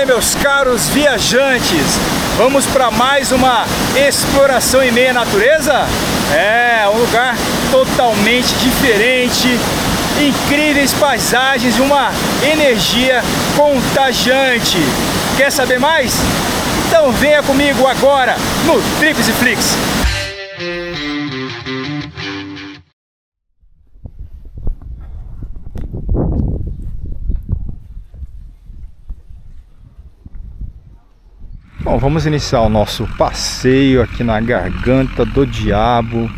bem, meus caros viajantes? Vamos para mais uma exploração em meio à natureza? É, um lugar totalmente diferente, incríveis paisagens e uma energia contagiante. Quer saber mais? Então venha comigo agora no Trips e Flix. Bom, vamos iniciar o nosso passeio aqui na Garganta do Diabo.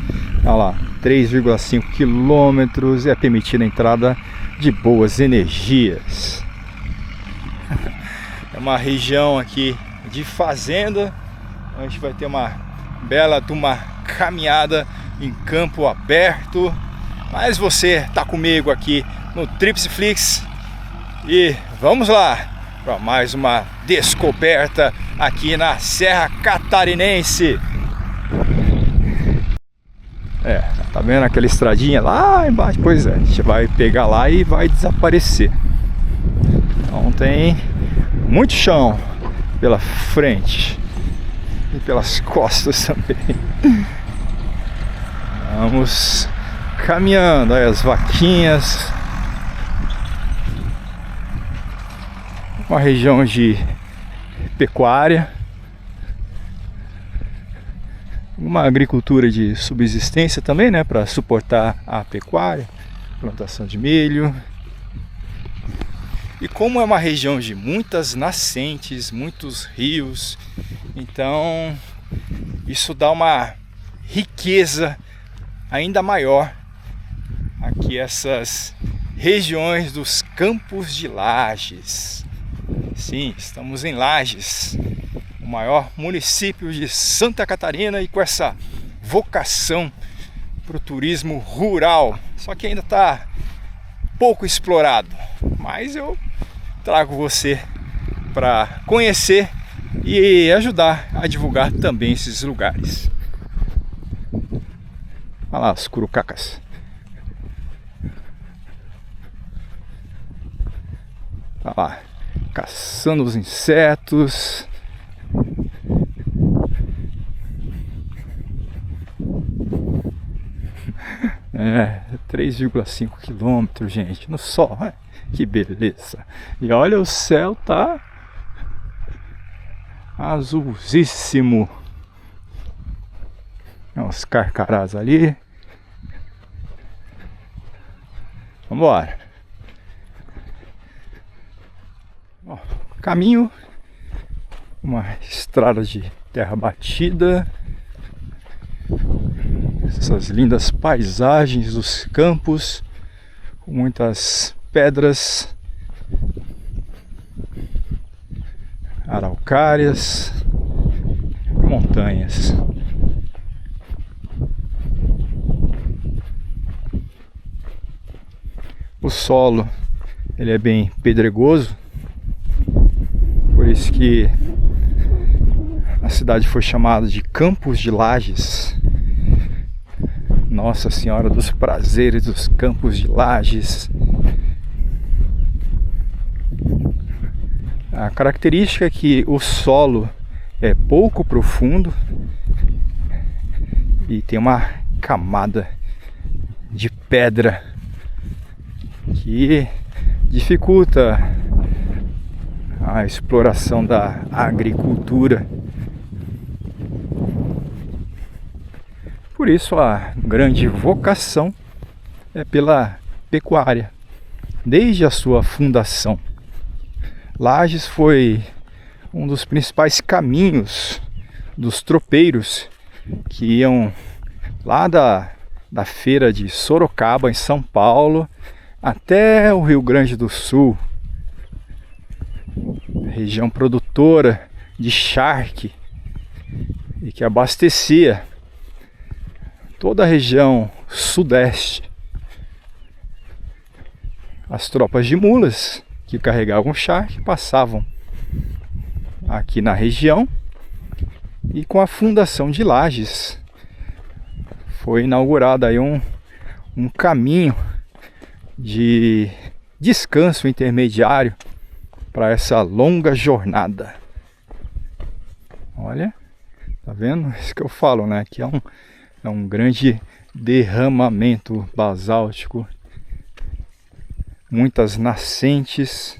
Olha lá, 3,5 quilômetros e é permitida a entrada de boas energias. É uma região aqui de fazenda. A gente vai ter uma bela caminhada em campo aberto. Mas você está comigo aqui no Trips e Flix e vamos lá para mais uma descoberta aqui na Serra Catarinense. Tá vendo aquela estradinha lá embaixo? Pois é, a gente vai pegar lá e vai desaparecer. Então tem muito chão pela frente e pelas costas também. Vamos caminhando, aí as vaquinhas. Uma região de pecuária, uma agricultura de subsistência também, né, para suportar a pecuária, plantação de milho. E como é uma região de muitas nascentes, muitos rios, então isso dá uma riqueza ainda maior aqui, essas regiões dos Campos de Lages. Sim, estamos em Lages, o maior município de Santa Catarina, e com essa vocação para o turismo rural, só que ainda está pouco explorado, mas eu trago você para conhecer e ajudar a divulgar também esses lugares. Olha lá as curucacas. Olha lá, caçando os insetos. É, 3,5 quilômetros, gente, no sol, né? Que beleza. E olha, o céu tá azulzíssimo. Os carcarás ali. Vambora. Ó, caminho, uma estrada de terra batida, essas lindas paisagens dos campos, com muitas pedras, araucárias, montanhas. O solo, ele é bem pedregoso. Por isso que a cidade foi chamada de Campos de Lages. Nossa Senhora dos Prazeres dos Campos de Lages. A característica é que o solo é pouco profundo e tem uma camada de pedra que dificulta a exploração da agricultura. Por isso a grande vocação é pela pecuária, desde a sua fundação. Lages foi um dos principais caminhos dos tropeiros que iam lá da feira de Sorocaba, em São Paulo, até o Rio Grande do Sul, região produtora de charque, e que abastecia toda a região sudeste. As tropas de mulas que carregavam charque passavam aqui na região, e com a fundação de Lages foi inaugurado aí um caminho de descanso intermediário para essa longa jornada. Olha, tá vendo? Isso que eu falo, né? Que é um grande derramamento basáltico, muitas nascentes.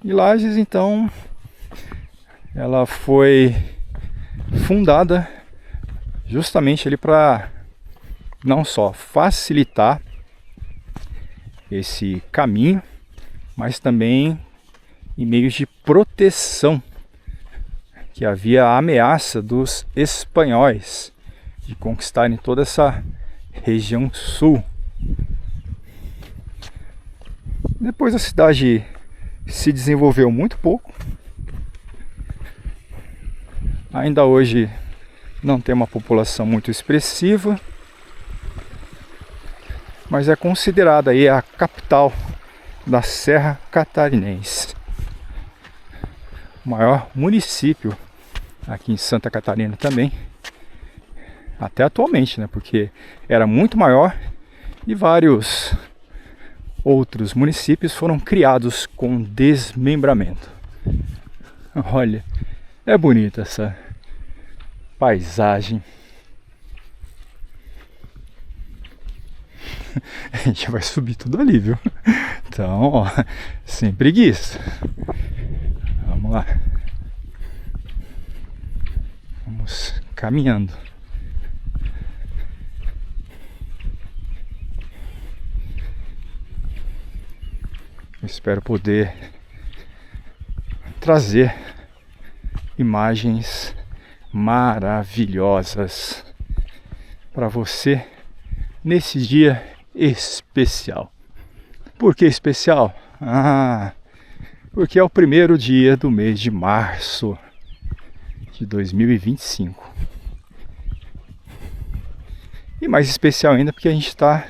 E Lages, então, ela foi fundada justamente ali para não só facilitar esse caminho, mas também em meios de proteção, que havia a ameaça dos espanhóis de conquistarem toda essa região sul. Depois a cidade se desenvolveu muito pouco. Ainda hoje não tem uma população muito expressiva, mas é considerada aí a capital da Serra Catarinense. O maior município aqui em Santa Catarina também, até atualmente, né? Porque era muito maior e vários outros municípios foram criados com desmembramento. Olha, é bonita essa paisagem. A gente vai subir tudo ali, viu? Então, ó, sem preguiça. Vamos lá. Vamos caminhando. Eu espero poder trazer imagens maravilhosas para você nesse dia especial. Por que especial? Porque é o primeiro dia do mês de março de 2025. E mais especial ainda porque a gente está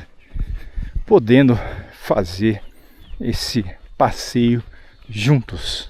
podendo fazer esse passeio juntos.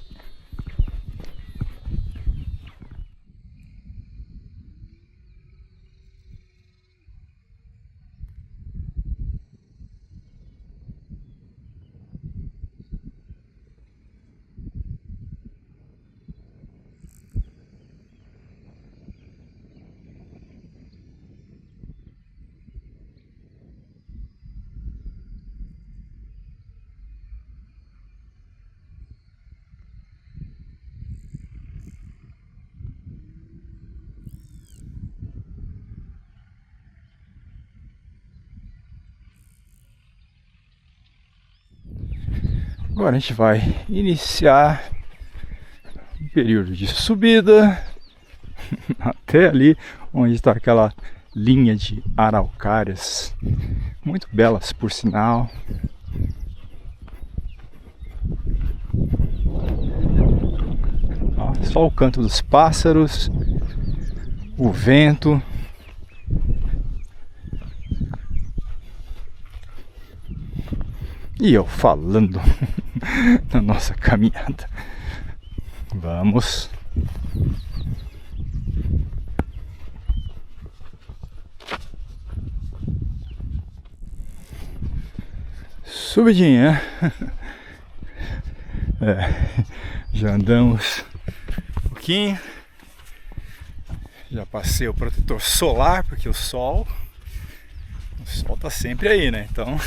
Agora a gente vai iniciar um período de subida até ali onde está aquela linha de araucárias, muito belas por sinal. Ó, só o canto dos pássaros, o vento. E eu falando na nossa caminhada. Vamos. Subidinha. Já andamos um pouquinho. Já passei o protetor solar, porque o sol tá sempre aí, né? Então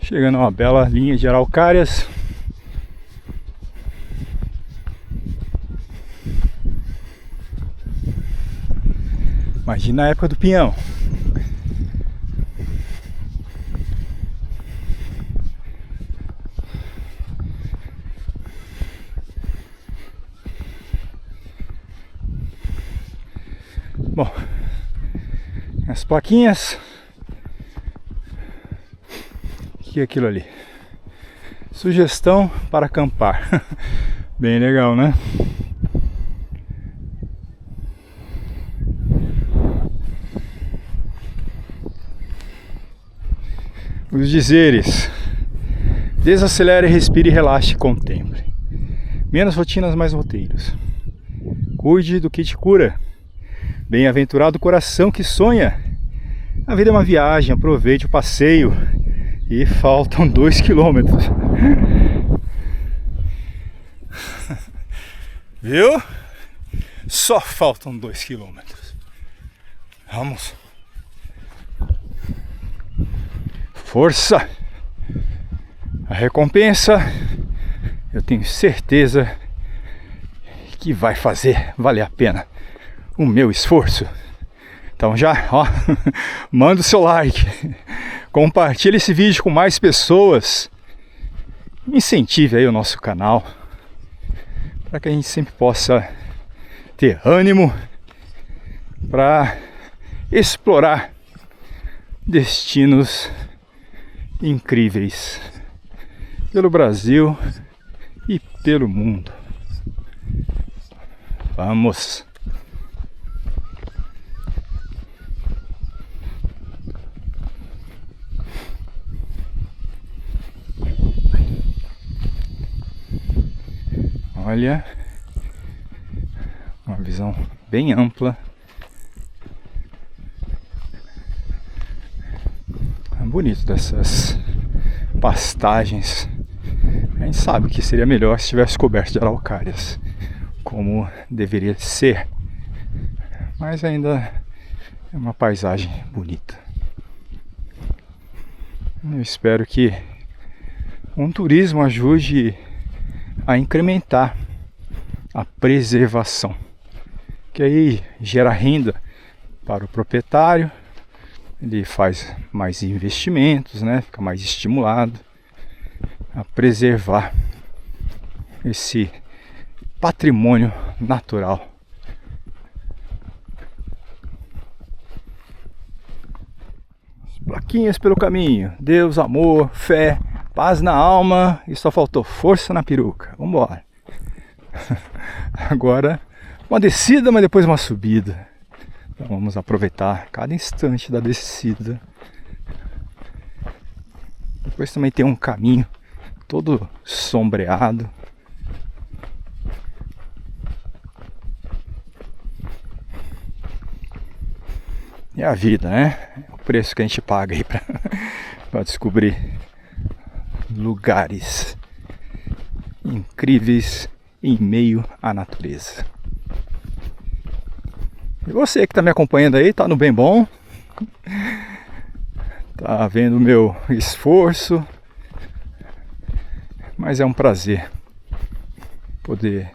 chegando a uma bela linha de araucárias. Imagina a época do pinhão. Bom, as plaquinhas. Que é aquilo ali? Sugestão para acampar. Bem legal, né? Os dizeres: desacelere, respire, relaxe e contemple. Menos rotinas, mais roteiros. Cuide do que te cura. Bem-aventurado o coração que sonha. A vida é uma viagem, aproveite o passeio. E faltam 2 quilômetros. Viu? Só faltam 2 quilômetros. Vamos. Força. A recompensa, eu tenho certeza que vai fazer valer a pena o meu esforço. Então já, ó, manda o seu like, compartilhe esse vídeo com mais pessoas, incentive aí o nosso canal, para que a gente sempre possa ter ânimo para explorar destinos incríveis pelo Brasil e pelo mundo. Vamos! Olha, uma visão bem ampla. É bonito dessas pastagens. A gente sabe que seria melhor se estivesse coberto de araucárias, como deveria ser, mas ainda é uma paisagem bonita. Eu espero que um turismo ajude a incrementar a preservação, que aí gera renda para o proprietário, ele faz mais investimentos, né? Fica mais estimulado a preservar esse patrimônio natural. As plaquinhas pelo caminho: Deus, amor, fé, paz na alma, e só faltou força na peruca. Vamos embora. Agora uma descida, mas depois uma subida. Então vamos aproveitar cada instante da descida. Depois também tem um caminho todo sombreado. É a vida, né? É o preço que a gente paga aí para descobrir lugares incríveis em meio à natureza. E você que está me acompanhando aí, tá no bem bom? Tá vendo o meu esforço? Mas é um prazer poder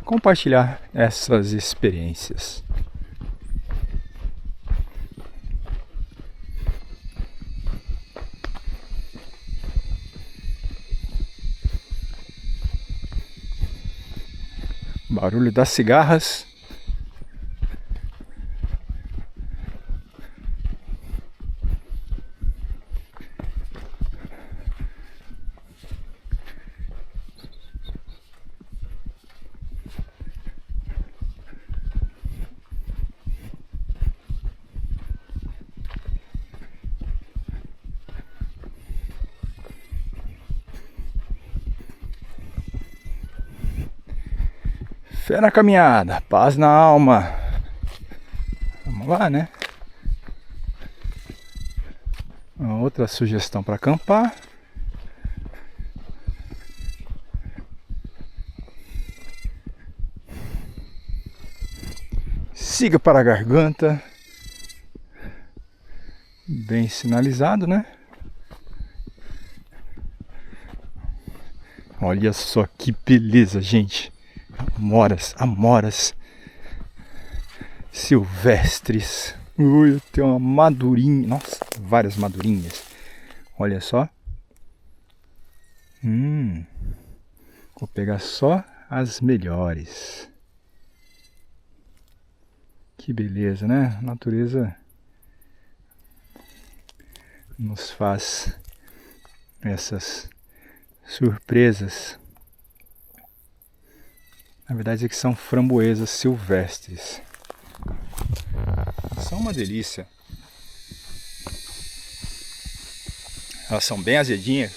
compartilhar essas experiências. Barulho das cigarras. Fé na caminhada, paz na alma. Vamos lá, né? Uma outra sugestão para acampar. Siga para a garganta. Bem sinalizado, né? Olha só que beleza, gente. Amoras silvestres. Ui, tem uma madurinha. Nossa, várias madurinhas. Olha só. Vou pegar só as melhores. Que beleza, né? A natureza nos faz essas surpresas. Na verdade é que são framboesas silvestres. São uma delícia. Elas são bem azedinhas.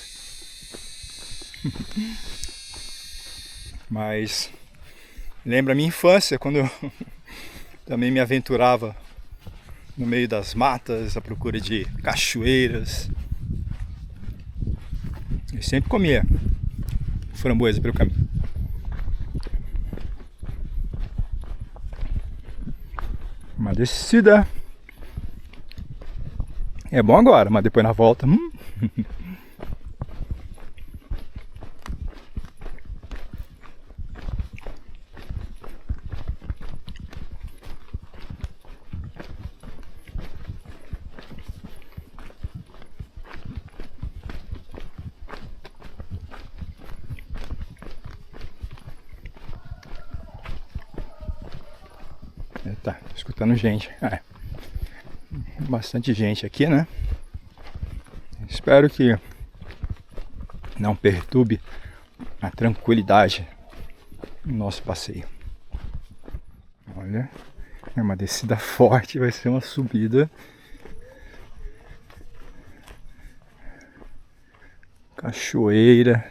Mas lembra a minha infância, quando eu também me aventurava no meio das matas, à procura de cachoeiras. Eu sempre comia framboesa pelo caminho. Uma descida. É bom agora, mas depois na volta. Tá, escutando gente. Bastante gente aqui, né? Espero que não perturbe a tranquilidade do nosso passeio. Olha, é uma descida forte, vai ser uma subida. Cachoeira.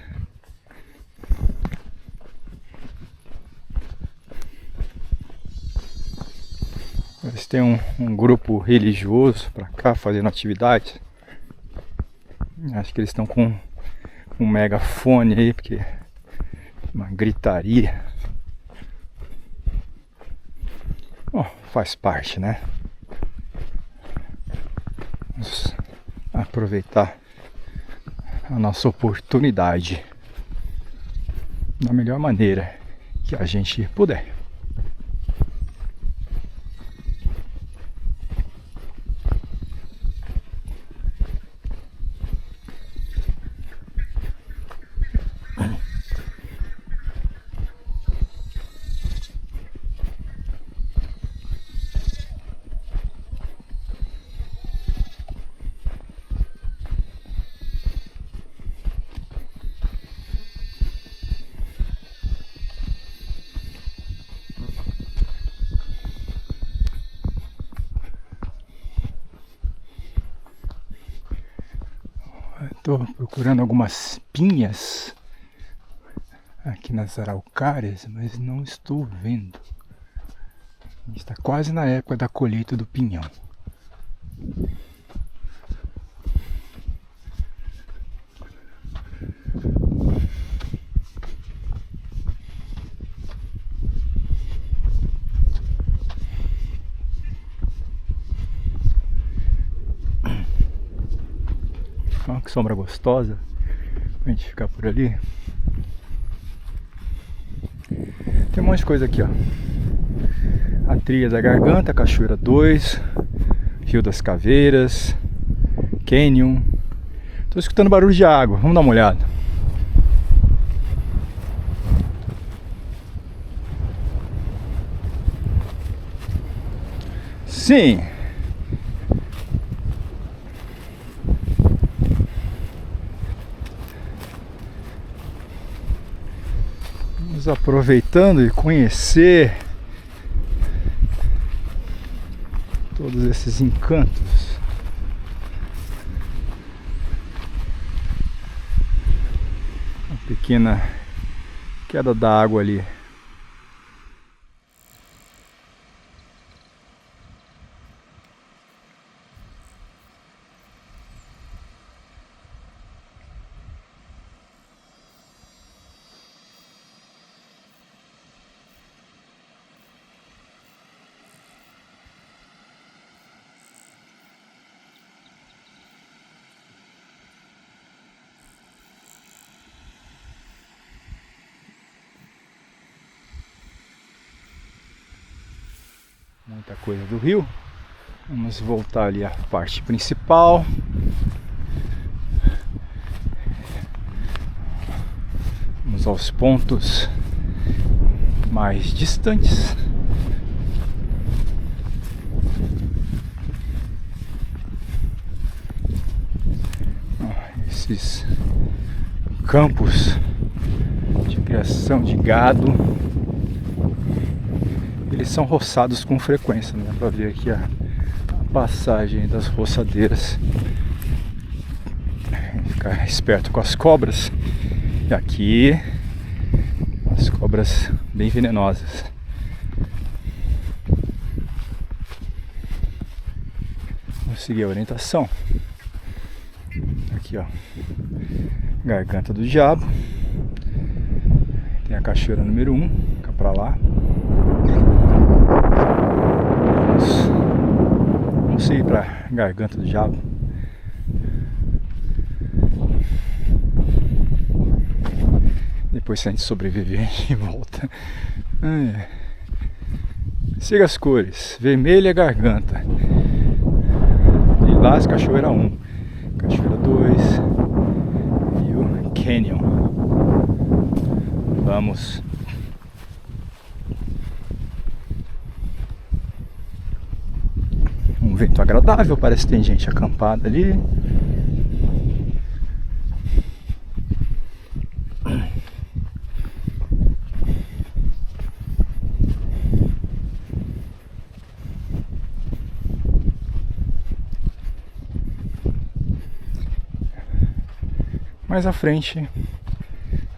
Eles têm um grupo religioso para cá fazendo atividades. Acho que eles estão com um megafone aí, porque uma gritaria. Bom, faz parte, né? Vamos aproveitar a nossa oportunidade da melhor maneira que a gente puder. Estou procurando algumas pinhas aqui nas araucárias, mas não estou vendo. Está quase na época da colheita do pinhão. Olha que sombra gostosa pra gente ficar por ali. Tem um monte de coisa aqui, ó. A Trilha da Garganta, Cachoeira 2, Rio das Caveiras, Canyon. Tô escutando barulho de água, vamos dar uma olhada. Sim. Vamos aproveitando e conhecer todos esses encantos. Uma pequena queda d'água ali. Muita coisa do rio. Vamos voltar ali à parte principal. Vamos aos pontos mais distantes. Esses campos de criação de gado, eles são roçados com frequência, né? Dá pra ver aqui a passagem das roçadeiras Ficar esperto com as cobras. E aqui as cobras bem venenosas. Vamos seguir a orientação. Aqui, ó, Garganta do Diabo. Tem a cachoeira número 1, fica pra lá. Vamos seguir pra Garganta do Diabo. Depois, se a gente sobreviver, a gente volta. Siga as cores: vermelha é garganta, lilás cachoeira 1, cachoeira 2 e o Canyon. Vamos. Um vento agradável, parece que tem gente acampada ali. Mais à frente,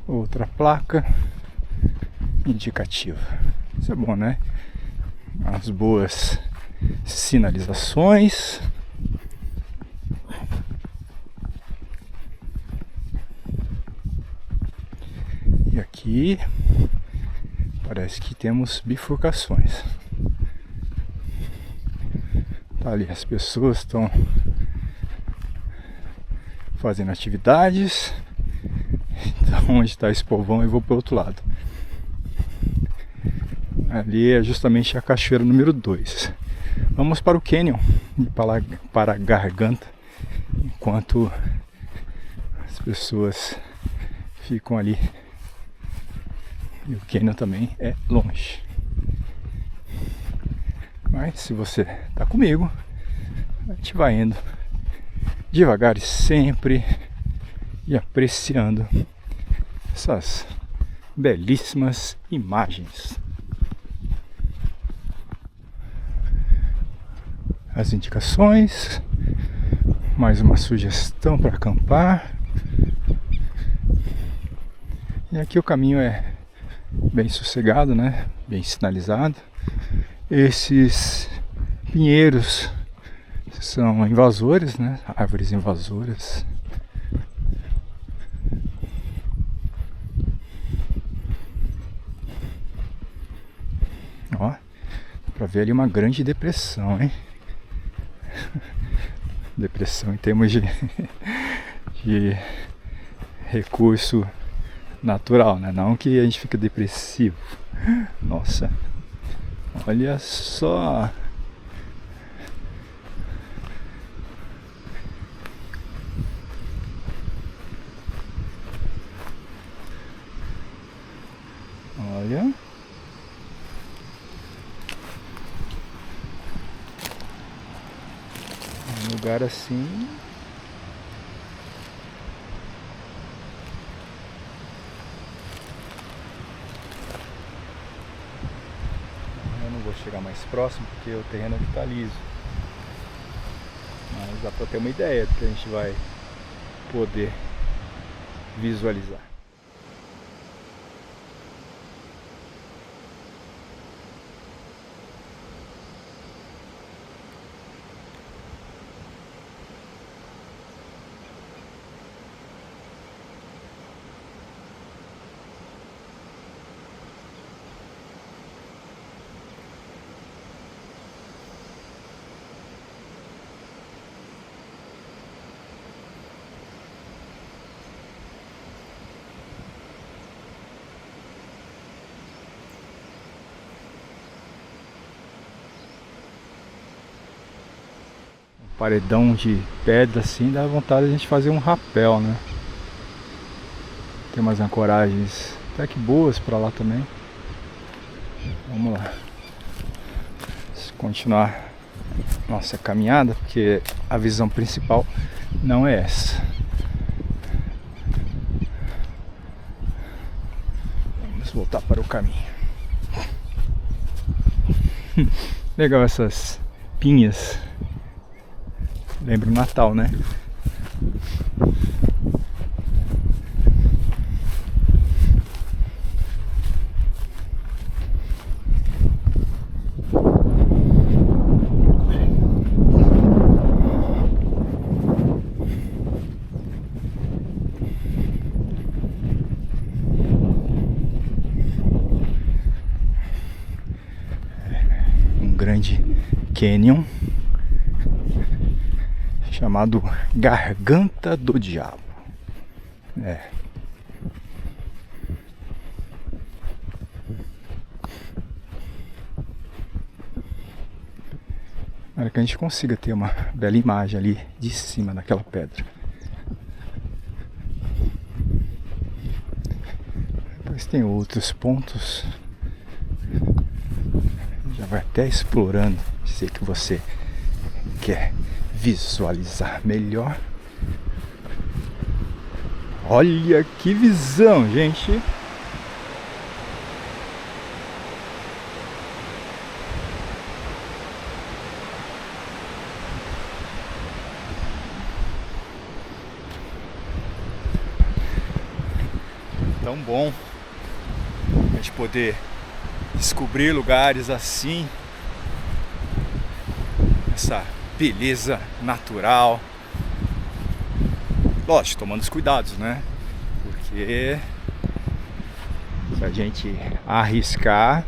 outra placa indicativa. Isso é bom, né? As boas sinalizações. E aqui parece que temos bifurcações. Tá ali, as pessoas estão fazendo atividades. Então, onde está esse povão, eu vou para o outro lado. Ali é justamente a cachoeira número 2. Vamos para o Canyon, para a Garganta, enquanto as pessoas ficam ali. E o Canyon também é longe. Mas se você está comigo, a gente vai indo devagar e sempre, e apreciando essas belíssimas imagens. As indicações, mais uma sugestão para acampar. E aqui o caminho é bem sossegado, né? Bem sinalizado. Esses pinheiros são invasores, né? Árvores invasoras. Ó, para ver ali uma grande depressão, hein? Depressão em termos de recurso natural, né? Não que a gente fique depressivo. Nossa, olha só. Olha. Um lugar assim. Eu não vou chegar mais próximo porque o terreno aqui tá liso. Mas dá pra ter uma ideia do que a gente vai poder visualizar. Paredão de pedra assim, dá vontade de a gente fazer um rapel, né? Tem umas ancoragens até que boas pra lá também. Vamos lá. Vamos continuar nossa caminhada, porque a visão principal não é essa. Vamos voltar para o caminho. Legal essas pinhas. Lembra o Natal, né? Canyon chamado Garganta do Diabo. Para que a gente consiga ter uma bela imagem ali de cima daquela pedra. Depois tem outros pontos. Já vai até explorando, se que você quer visualizar melhor. Olha que visão, gente! Tão bom a gente poder descobrir lugares assim, essa beleza natural. Lógico, tomando os cuidados, né? Porque se a gente arriscar,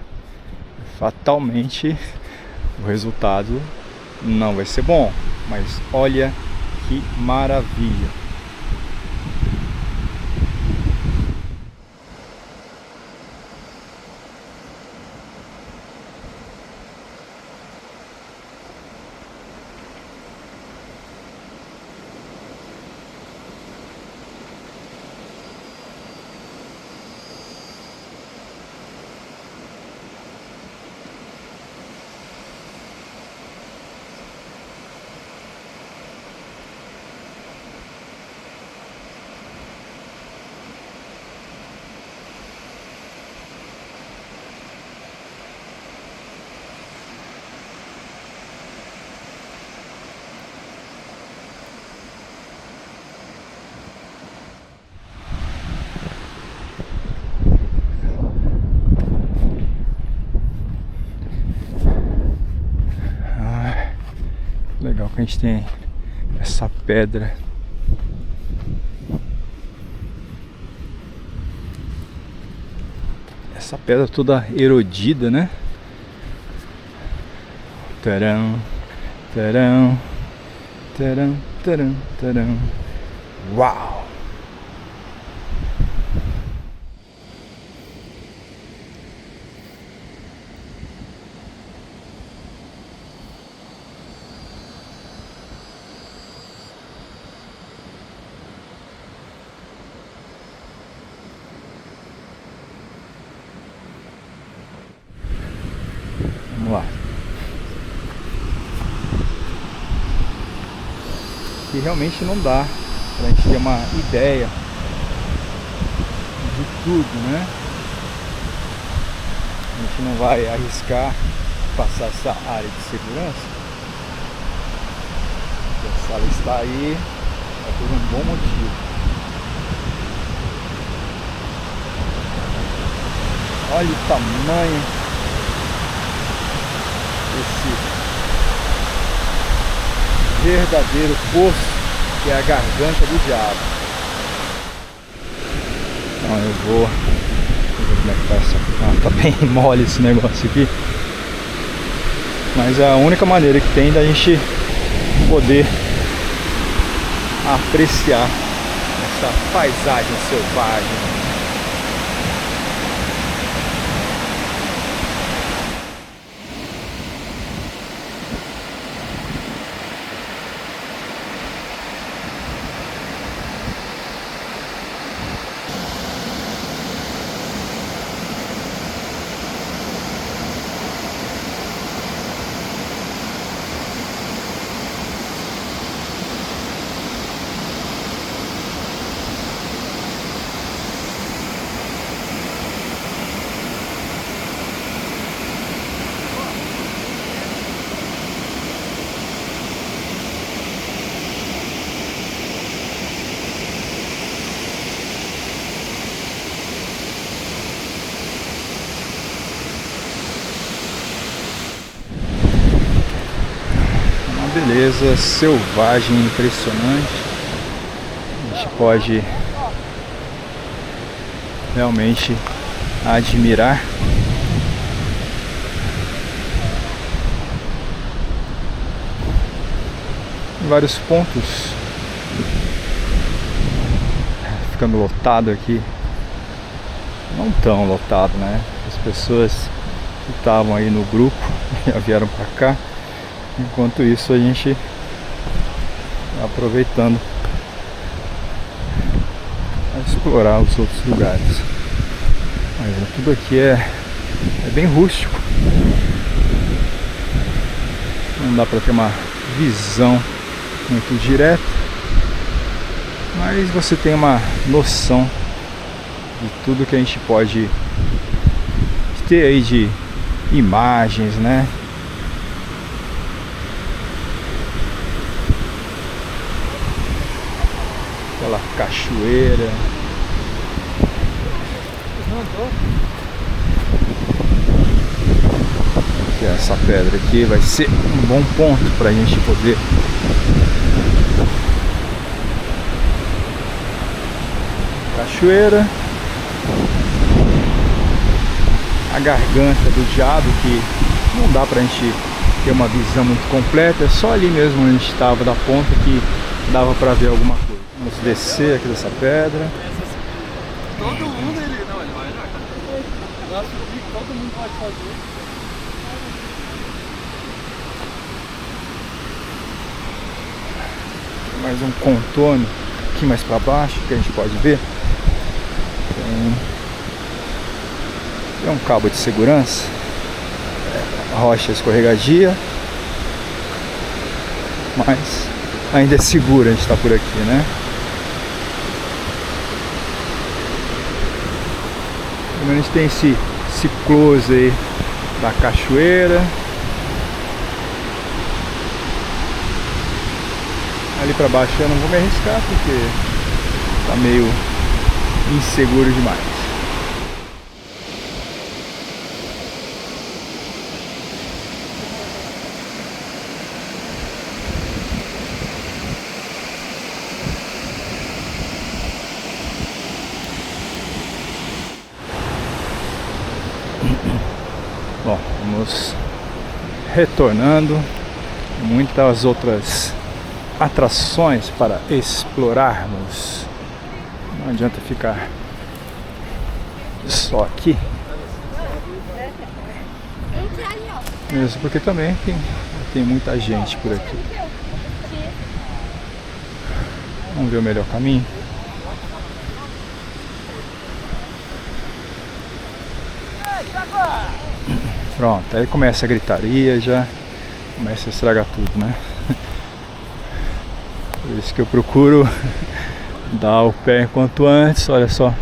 fatalmente o resultado não vai ser bom. Mas olha que maravilha! Legal que a gente tem essa pedra. Essa pedra toda erodida, né? Tarão, tarão, tarão, tarão, tarão. Uau! Vamos lá. Que realmente não dá pra gente ter uma ideia de tudo, né? A gente não vai arriscar passar essa área de segurança. Se ela está aí, é por um bom motivo. Olha o tamanho desse verdadeiro poço que é a Garganta do Diabo. Então eu vou ver como é que tá essa. Tá bem mole esse negócio aqui. Mas é a única maneira que tem da gente poder apreciar essa paisagem selvagem. Beleza selvagem impressionante. A gente pode realmente admirar. em vários pontos, ficando lotado aqui. Não tão lotado, né? As pessoas que estavam aí no grupo já vieram para cá. Enquanto isso a gente tá aproveitando a explorar os outros lugares. Mas tudo aqui é bem rústico. Não dá para ter uma visão muito direta, mas você tem uma noção de tudo que a gente pode ter aí de imagens, né? Aquela cachoeira. Que essa pedra aqui vai ser um bom ponto para a gente poder cachoeira, a garganta do diabo, que não dá pra gente ter uma visão muito completa, é só ali mesmo onde a gente estava da ponta que dava pra ver alguma coisa. Vamos descer aqui dessa pedra. Todo mundo ele não, ele vai já. Eu acho que todo mundo pode fazer. Mais um contorno aqui mais para baixo que a gente pode ver. Tem um cabo de segurança, rocha escorregadia, mas ainda é seguro a gente estar por aqui, né? A gente tem esse close aí da cachoeira. Ali pra baixo eu não vou me arriscar porque tá meio inseguro demais. Bom, vamos retornando. Muitas outras atrações para explorarmos. Não adianta ficar só aqui. Mesmo porque também tem muita gente por aqui. Vamos ver o melhor caminho. Pronto, aí começa a gritaria, já começa a estragar tudo, né? Por isso que eu procuro dar o pé quanto antes, olha só.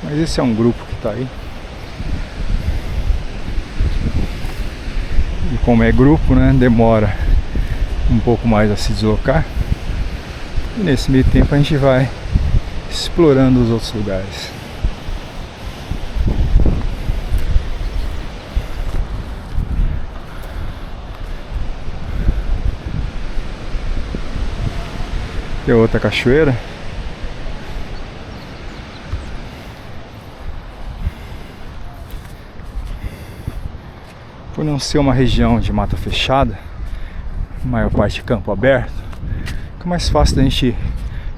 Mas esse é um grupo que tá aí. E como é grupo, né, demora um pouco mais a se deslocar. E nesse meio tempo a gente vai explorando os outros lugares. Tem outra cachoeira. Por não ser uma região de mata fechada, maior parte de campo aberto, fica mais fácil da gente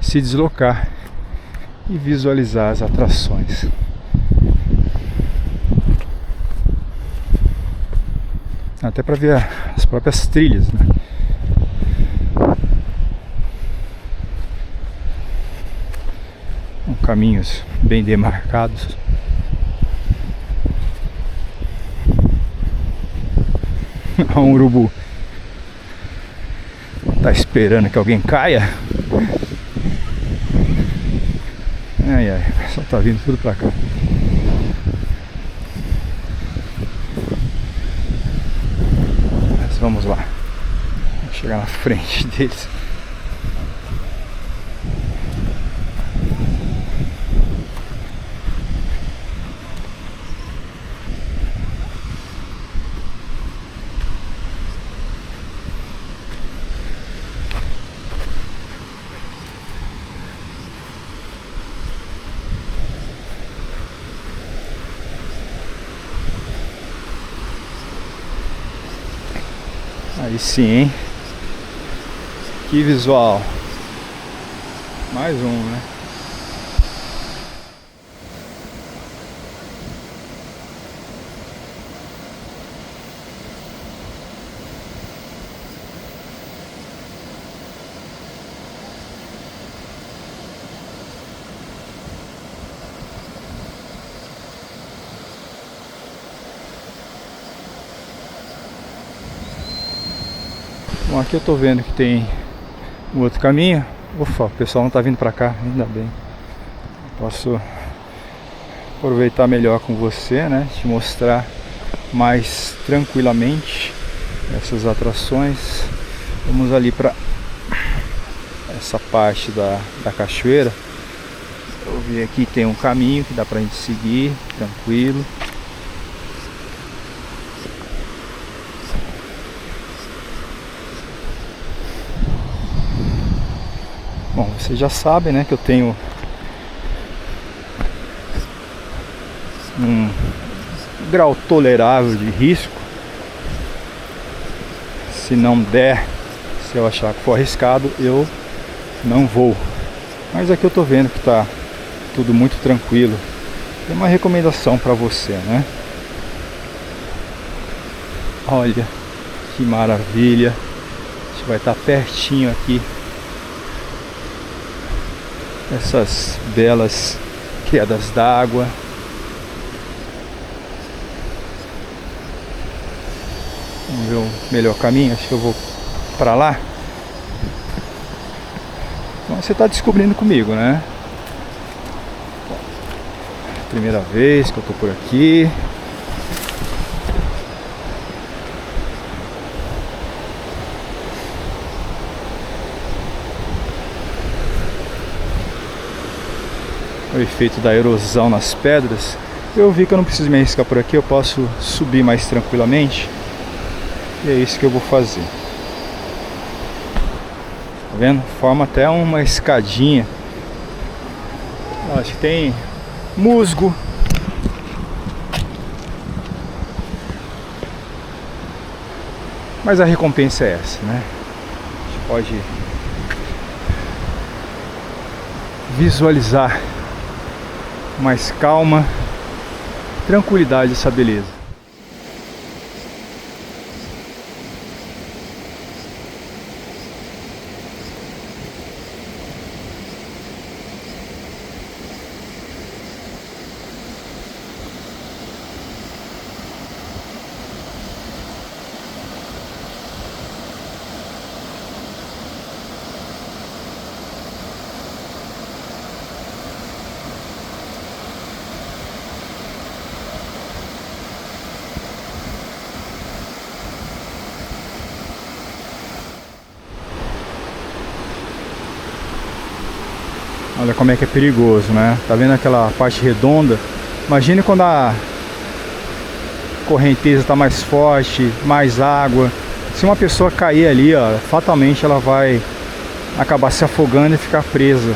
se deslocar e visualizar as atrações. Até para ver as próprias trilhas, né? Caminhos bem demarcados. Um urubu tá esperando que alguém caia. Ai ai, só tá vindo tudo pra cá. Mas vamos lá, vamos chegar na frente deles. Aí sim, hein? Que visual. Mais um, né? Bom, aqui eu tô vendo que tem um outro caminho. Ufa, o pessoal não tá vindo pra cá, ainda bem. Posso aproveitar melhor com você, né? Te mostrar mais tranquilamente essas atrações. Vamos ali pra essa parte da cachoeira. Eu vi aqui tem um caminho que dá pra gente seguir, tranquilo. Bom, vocês já sabem, né, que eu tenho um grau tolerável de risco. Se não der, se eu achar que for arriscado, eu não vou. Mas aqui eu tô vendo que tá tudo muito tranquilo. Tem uma recomendação para você, né? Olha que maravilha. A gente vai estar pertinho aqui. Essas belas quedas d'água. Vamos ver o melhor caminho. Acho que eu vou para lá. Então, você está descobrindo comigo, né? Primeira vez que eu tô por aqui. O efeito da erosão nas pedras. Eu vi que eu não preciso me arriscar por aqui, eu posso subir mais tranquilamente. E é isso que eu vou fazer. Tá vendo? Forma até uma escadinha. Acho que tem musgo. Mas a recompensa é essa, né? A gente pode visualizar mais calma, tranquilidade essa beleza. Olha como é que é perigoso, né? Tá vendo aquela parte redonda? Imagine quando a correnteza está mais forte, mais água. Se uma pessoa cair ali, ó, fatalmente ela vai acabar se afogando e ficar presa.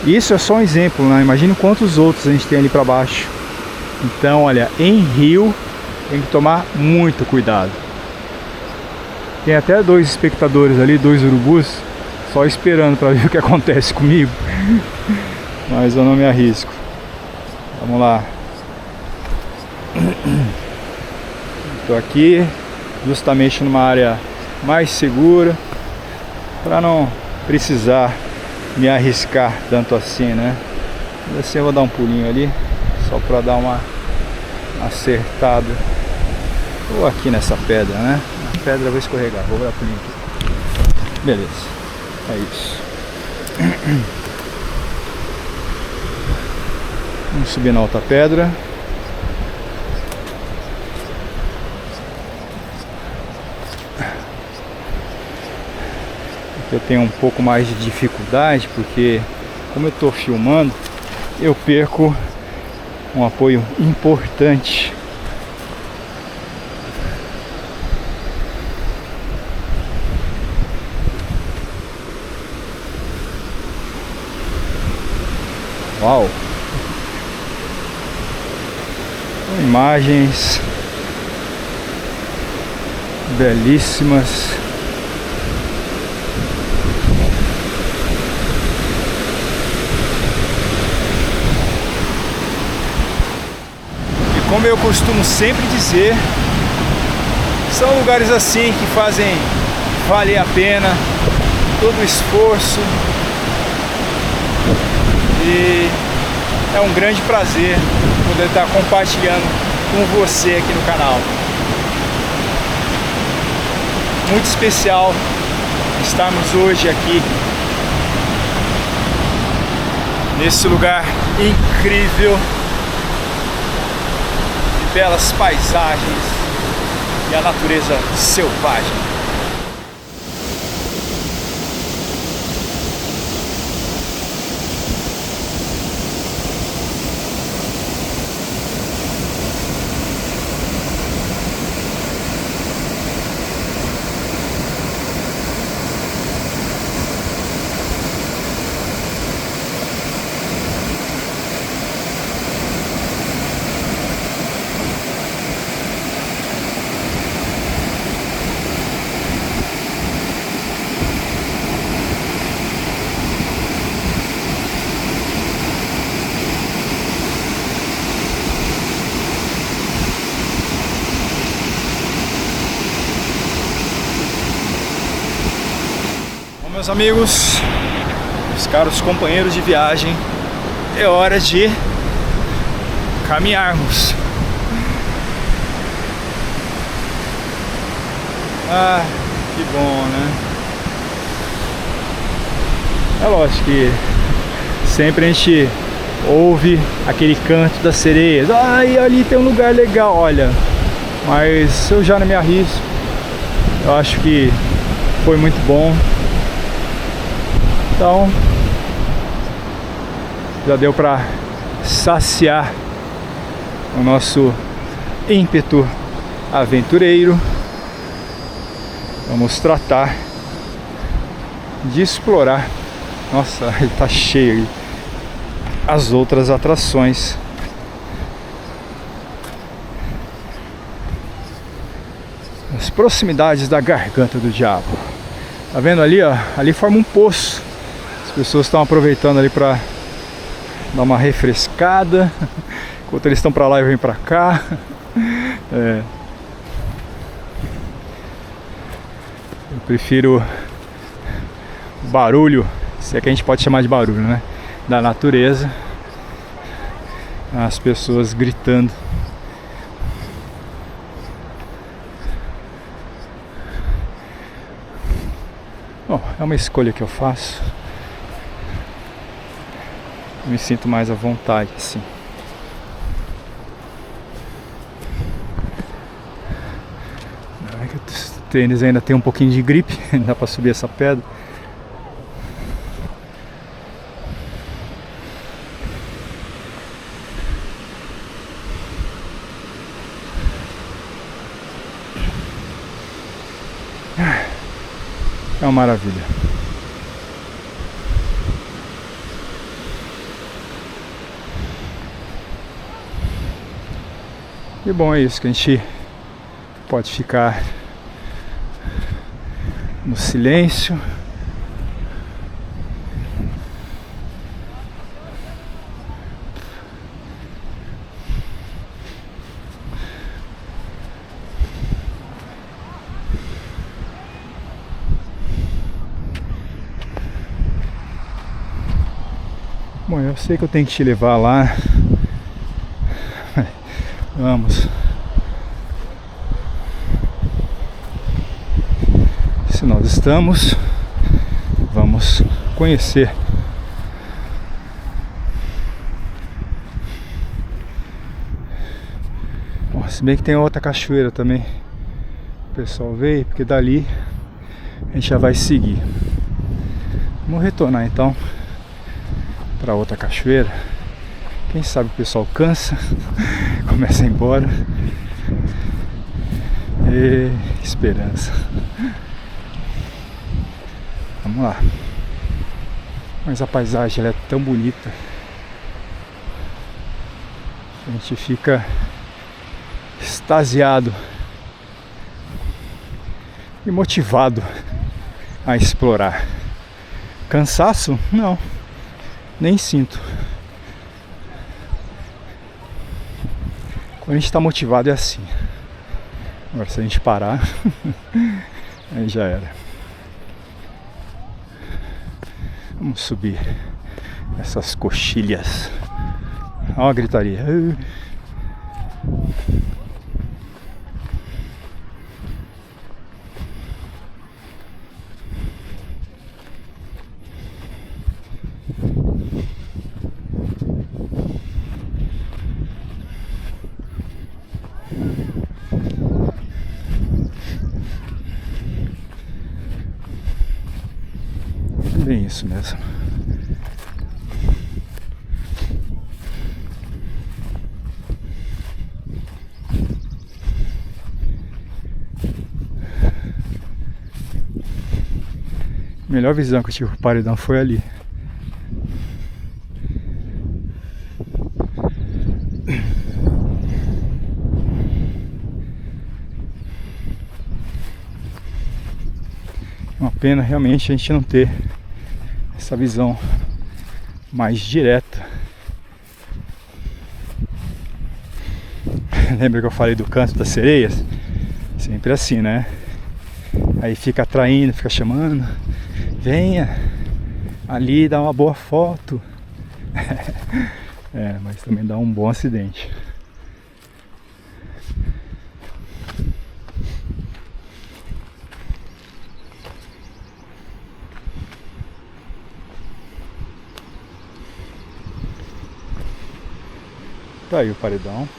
Isso é só um exemplo, né? Imagine quantos outros a gente tem ali para baixo. Então, olha, em rio tem que tomar muito cuidado. Tem até dois espectadores ali, dois urubus, só esperando para ver o que acontece comigo. Mas eu não me arrisco. Vamos lá. Estou aqui justamente numa área mais segura, para não precisar me arriscar tanto assim, né? Assim eu vou dar um pulinho ali, só para dar uma acertada. Ou aqui nessa pedra, né? A pedra eu vou escorregar, vou dar pulinho aqui. Beleza, é isso. Vamos subir na outra pedra. Aqui eu tenho um pouco mais de dificuldade, porque como eu estou filmando, eu perco um apoio importante. Uau! Imagens belíssimas. E como eu costumo sempre dizer, são lugares assim que fazem valer a pena todo o esforço, e é um grande prazer poder estar compartilhando com você aqui no canal. Muito especial estarmos hoje aqui nesse lugar incrível, de belas paisagens e a natureza selvagem. Meus amigos, os caros companheiros de viagem, é hora de caminharmos. Ah, que bom, né? É lógico que sempre a gente ouve aquele canto das sereias. Ai, ali tem um lugar legal, olha. Mas eu já não me arrisco. Eu acho que foi muito bom. Então, já deu para saciar o nosso ímpeto aventureiro. Vamos tratar de explorar. Nossa, ele tá cheio aí. As outras atrações. As proximidades da Garganta do Diabo. Tá vendo ali, ó? Ali forma um poço. As pessoas estão aproveitando ali para dar uma refrescada. Enquanto eles estão para lá, eu venho para cá. Eu prefiro o barulho, se é que a gente pode chamar de barulho, né? Da natureza. As pessoas gritando. Bom, é uma escolha que eu faço. Eu me sinto mais à vontade, assim. É que o tênis ainda tem um pouquinho de gripe, dá pra subir essa pedra. É uma maravilha. E bom, é isso, que a gente pode ficar no silêncio. Bom, eu sei que eu tenho que te levar lá. Vamos. Se nós estamos, vamos conhecer. Bom, se bem que tem outra cachoeira também. O pessoal veio, porque dali a gente já vai seguir. Vamos retornar então para outra cachoeira. Quem sabe o pessoal cansa, começa a ir embora. E esperança. Vamos lá. Mas a paisagem ela é tão bonita. A gente fica extasiado e motivado a explorar. Cansaço? Não, nem sinto. Quando a gente está motivado é assim. Agora se a gente parar, aí já era. Vamos subir essas coxilhas. Olha a gritaria. Bem isso mesmo. A melhor visão que eu tive pro paredão foi ali. Uma pena realmente a gente não ter essa visão mais direta. Lembra que eu falei do canto das sereias? Sempre assim, né? Aí fica atraindo, fica chamando. Venha ali, dá uma boa foto. É, mas também dá um bom acidente. Tá aí o paredão.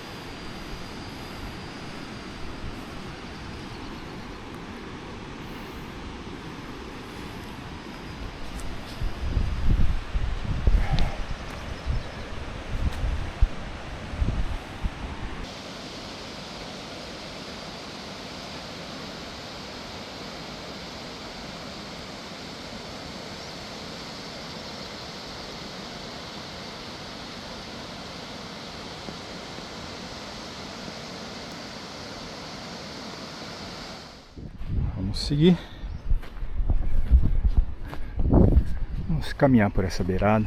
Vamos seguir. Vamos caminhar por essa beirada.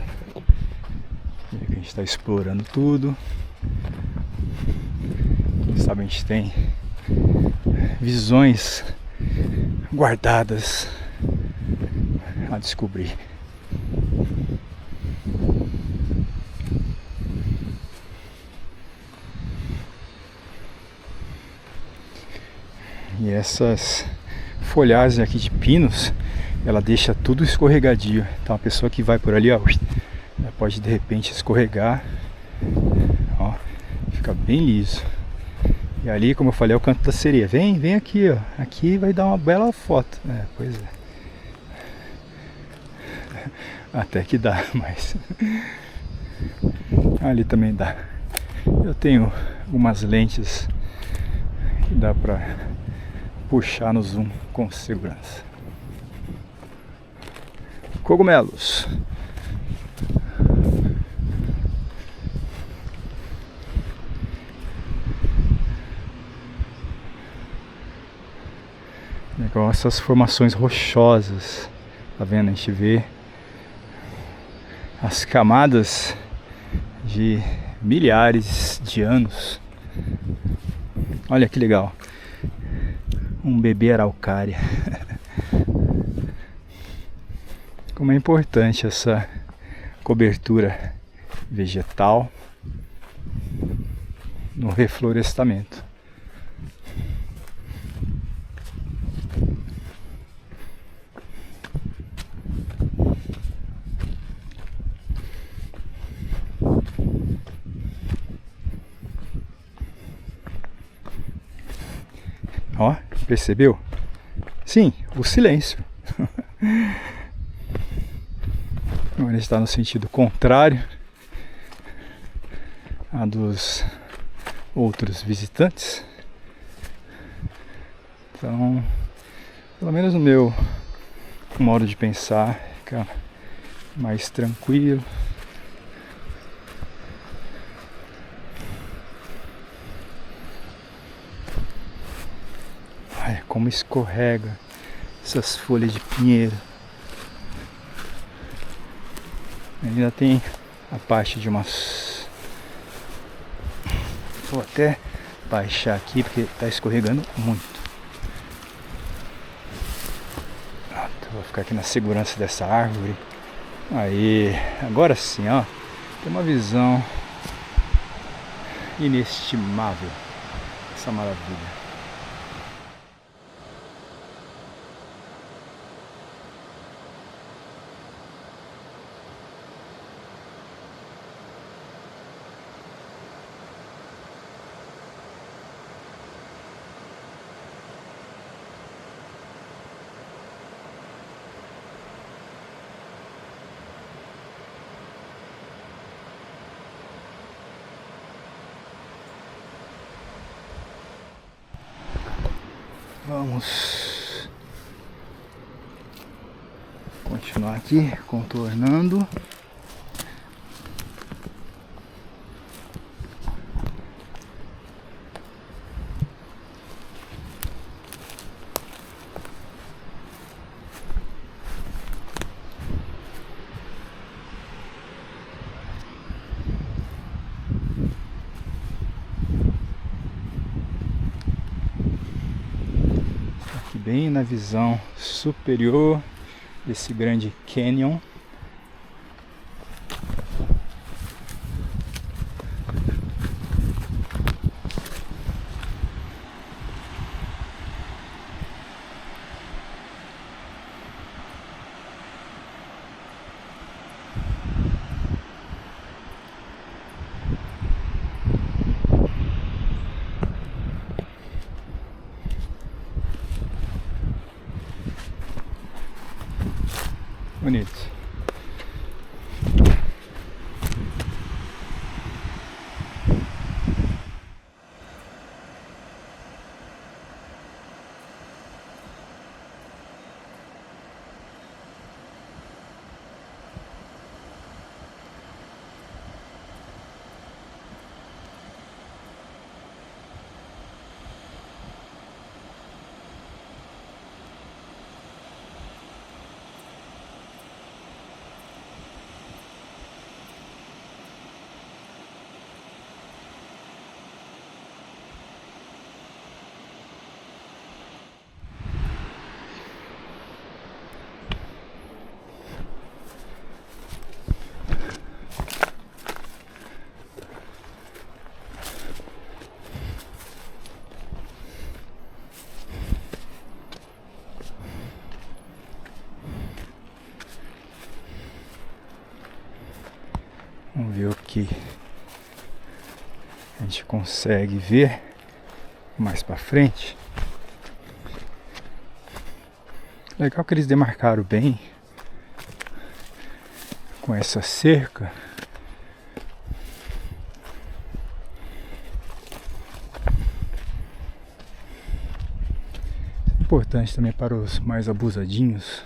A gente está explorando tudo. Quem sabe a gente tem visões guardadas a descobrir. E essas folhagens aqui de pinos, ela deixa tudo escorregadio. Então a pessoa que vai por ali, ó, ela pode de repente escorregar, ó, fica bem liso. E ali, como eu falei, é o canto da sereia. Vem aqui, ó. Aqui vai dar uma bela foto. É, pois é. Até que dá, mas ali também dá. Eu tenho algumas lentes que dá pra puxar no zoom com segurança. Cogumelos. Legal essas formações rochosas. Tá vendo? A gente vê as camadas de milhares de anos. Olha que legal. Um bebê araucária. Como é importante essa cobertura vegetal no reflorestamento. Ó, percebeu? Sim, o silêncio. Agora ele está no sentido contrário a dos outros visitantes. Então, pelo menos no meu modo de pensar, fica mais tranquilo. Olha como escorrega. essas folhas de pinheiro. Ainda tem a parte de umas... Vou até baixar aqui porque está escorregando muito. Pronto, vou ficar aqui na segurança dessa árvore. Aí, agora sim, ó, tem uma visão inestimável. Essa maravilha. Vamos continuar aqui contornando. Bem na visão superior desse grande canyon. Bonito. Vamos ver o que a gente consegue ver mais pra frente. Legal que eles demarcaram bem com essa cerca. Importante também para os mais abusadinhos.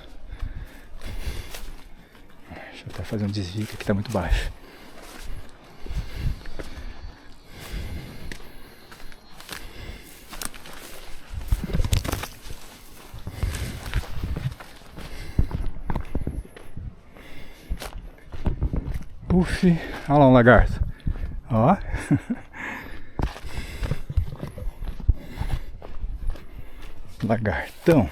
Deixa eu até fazer um desvio que aqui tá muito baixo. Uf, olha lá um lagarto. Ó. Lagartão.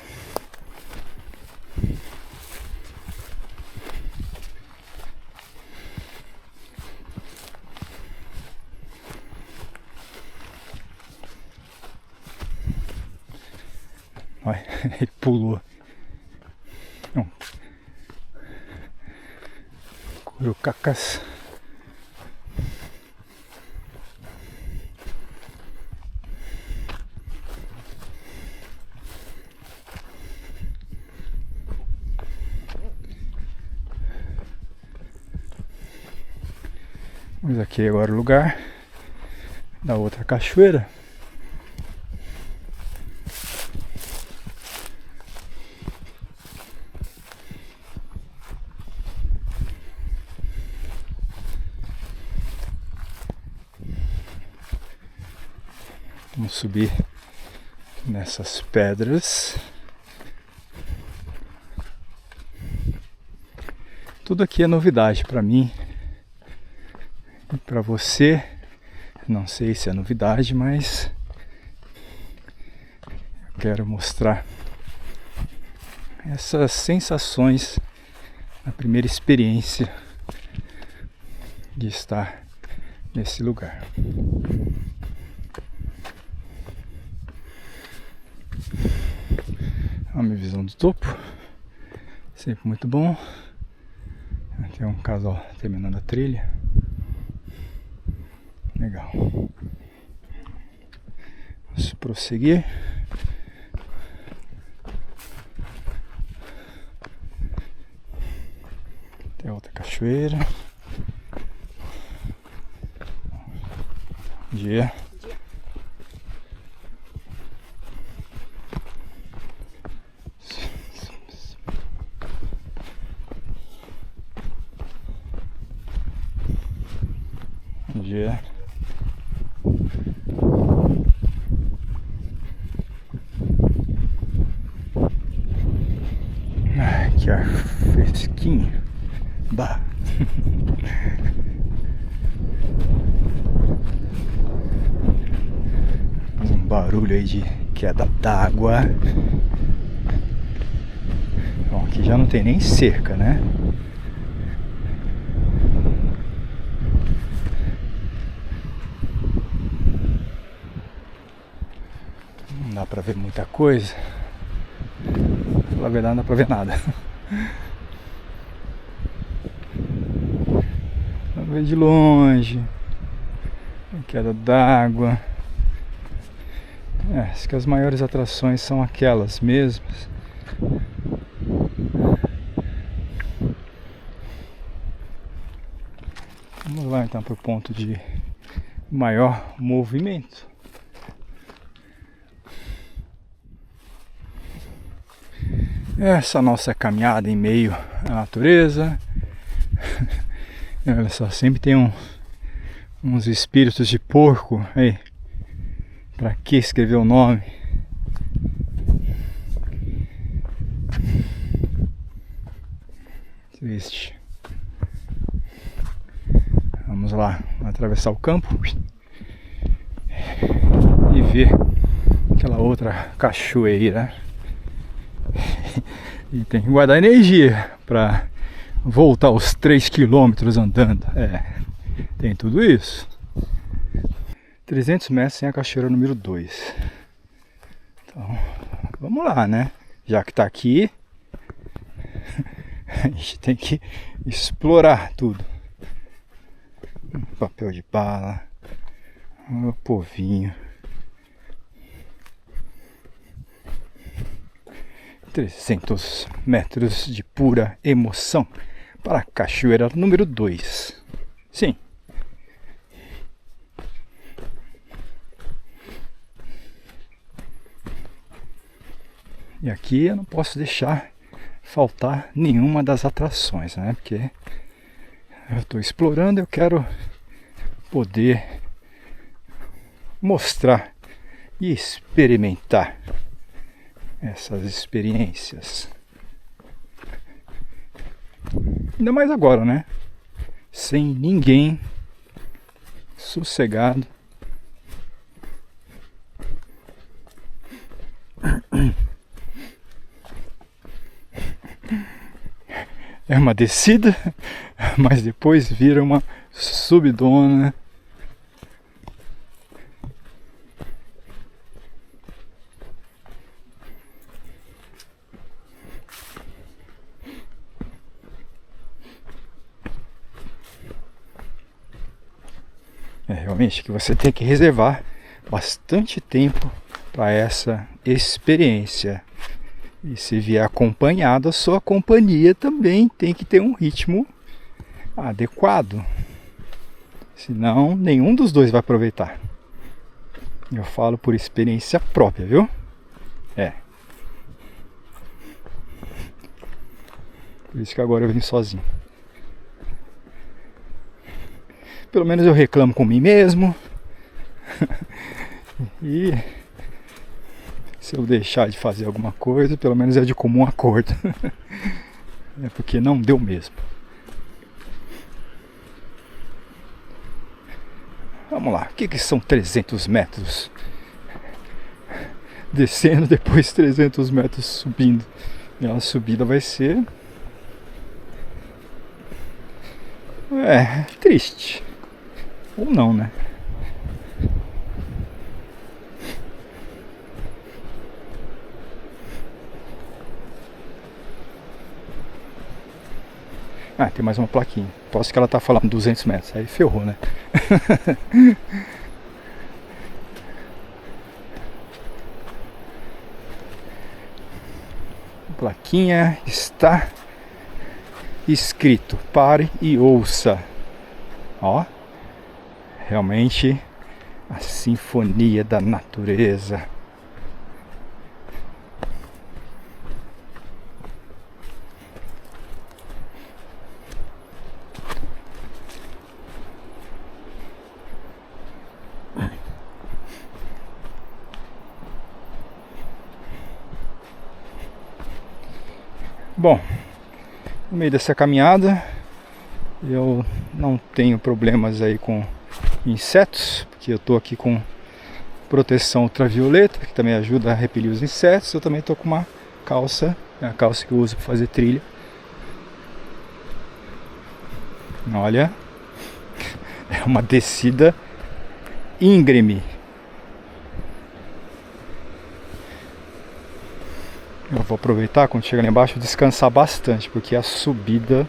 Olha, ele pulou. Curucacas. Vamos aqui agora o lugar da outra cachoeira. Vamos subir nessas pedras. Tudo aqui é novidade para mim e para você. Não sei se é novidade, mas eu quero mostrar essas sensações na primeira experiência de estar nesse lugar. A minha visão do topo, sempre muito bom. Aqui é um casal terminando a trilha. Legal. Vamos prosseguir. Tem outra cachoeira. Bom dia. Bom dia. Que ar fresquinho. Bah. Um barulho aí de queda d'água. Bom, aqui já não tem nem cerca, né? Não dá pra ver muita coisa. Na verdade não dá pra ver nada. Dá pra ver de longe. Queda d'água. Acho que as maiores atrações são aquelas mesmas. Vamos lá então para o ponto de maior movimento. Essa nossa caminhada em meio à natureza. Olha só, sempre tem uns espíritos de porco aí. Pra que escrever o nome? Triste. Vamos lá, atravessar o campo e ver aquela outra cachoeira. E tem que guardar energia para voltar os 3 quilômetros andando. Tem tudo isso. 300 metros sem a cachoeira número 2. Então, vamos lá, né? Já que tá aqui, a gente tem que explorar tudo. Papel de bala, o povinho. 300 metros de pura emoção para a cachoeira número 2. Sim. E aqui eu não posso deixar faltar nenhuma das atrações, né? Porque eu estou explorando, eu quero poder mostrar e experimentar essas experiências. Ainda mais agora, né? Sem ninguém, sossegado. É uma descida, mas depois vira uma subidona. Realmente que você tem que reservar bastante tempo para essa experiência. E se vier acompanhado, a sua companhia também tem que ter um ritmo adequado. Senão, nenhum dos dois vai aproveitar. Eu falo por experiência própria, viu? Por isso que agora eu vim sozinho. Pelo menos eu reclamo com mim mesmo. E se eu deixar de fazer alguma coisa, pelo menos é de comum acordo. É porque não deu mesmo. Vamos lá, o que que são 300 metros? Descendo, depois 300 metros subindo. E a subida vai ser... triste. Ou não, né? Ah, tem mais uma plaquinha. Posso que ela tá falando 200 metros. Aí ferrou, né? Plaquinha está escrito: pare e ouça. Ó, realmente a sinfonia da natureza. Bom, no meio dessa caminhada eu não tenho problemas aí com insetos, porque eu tô aqui com proteção ultravioleta, que também ajuda a repelir os insetos. Eu também tô com uma calça, a calça que eu uso para fazer trilha. Olha, é uma descida íngreme. Eu vou aproveitar quando chegar lá embaixo descansar bastante, porque a subida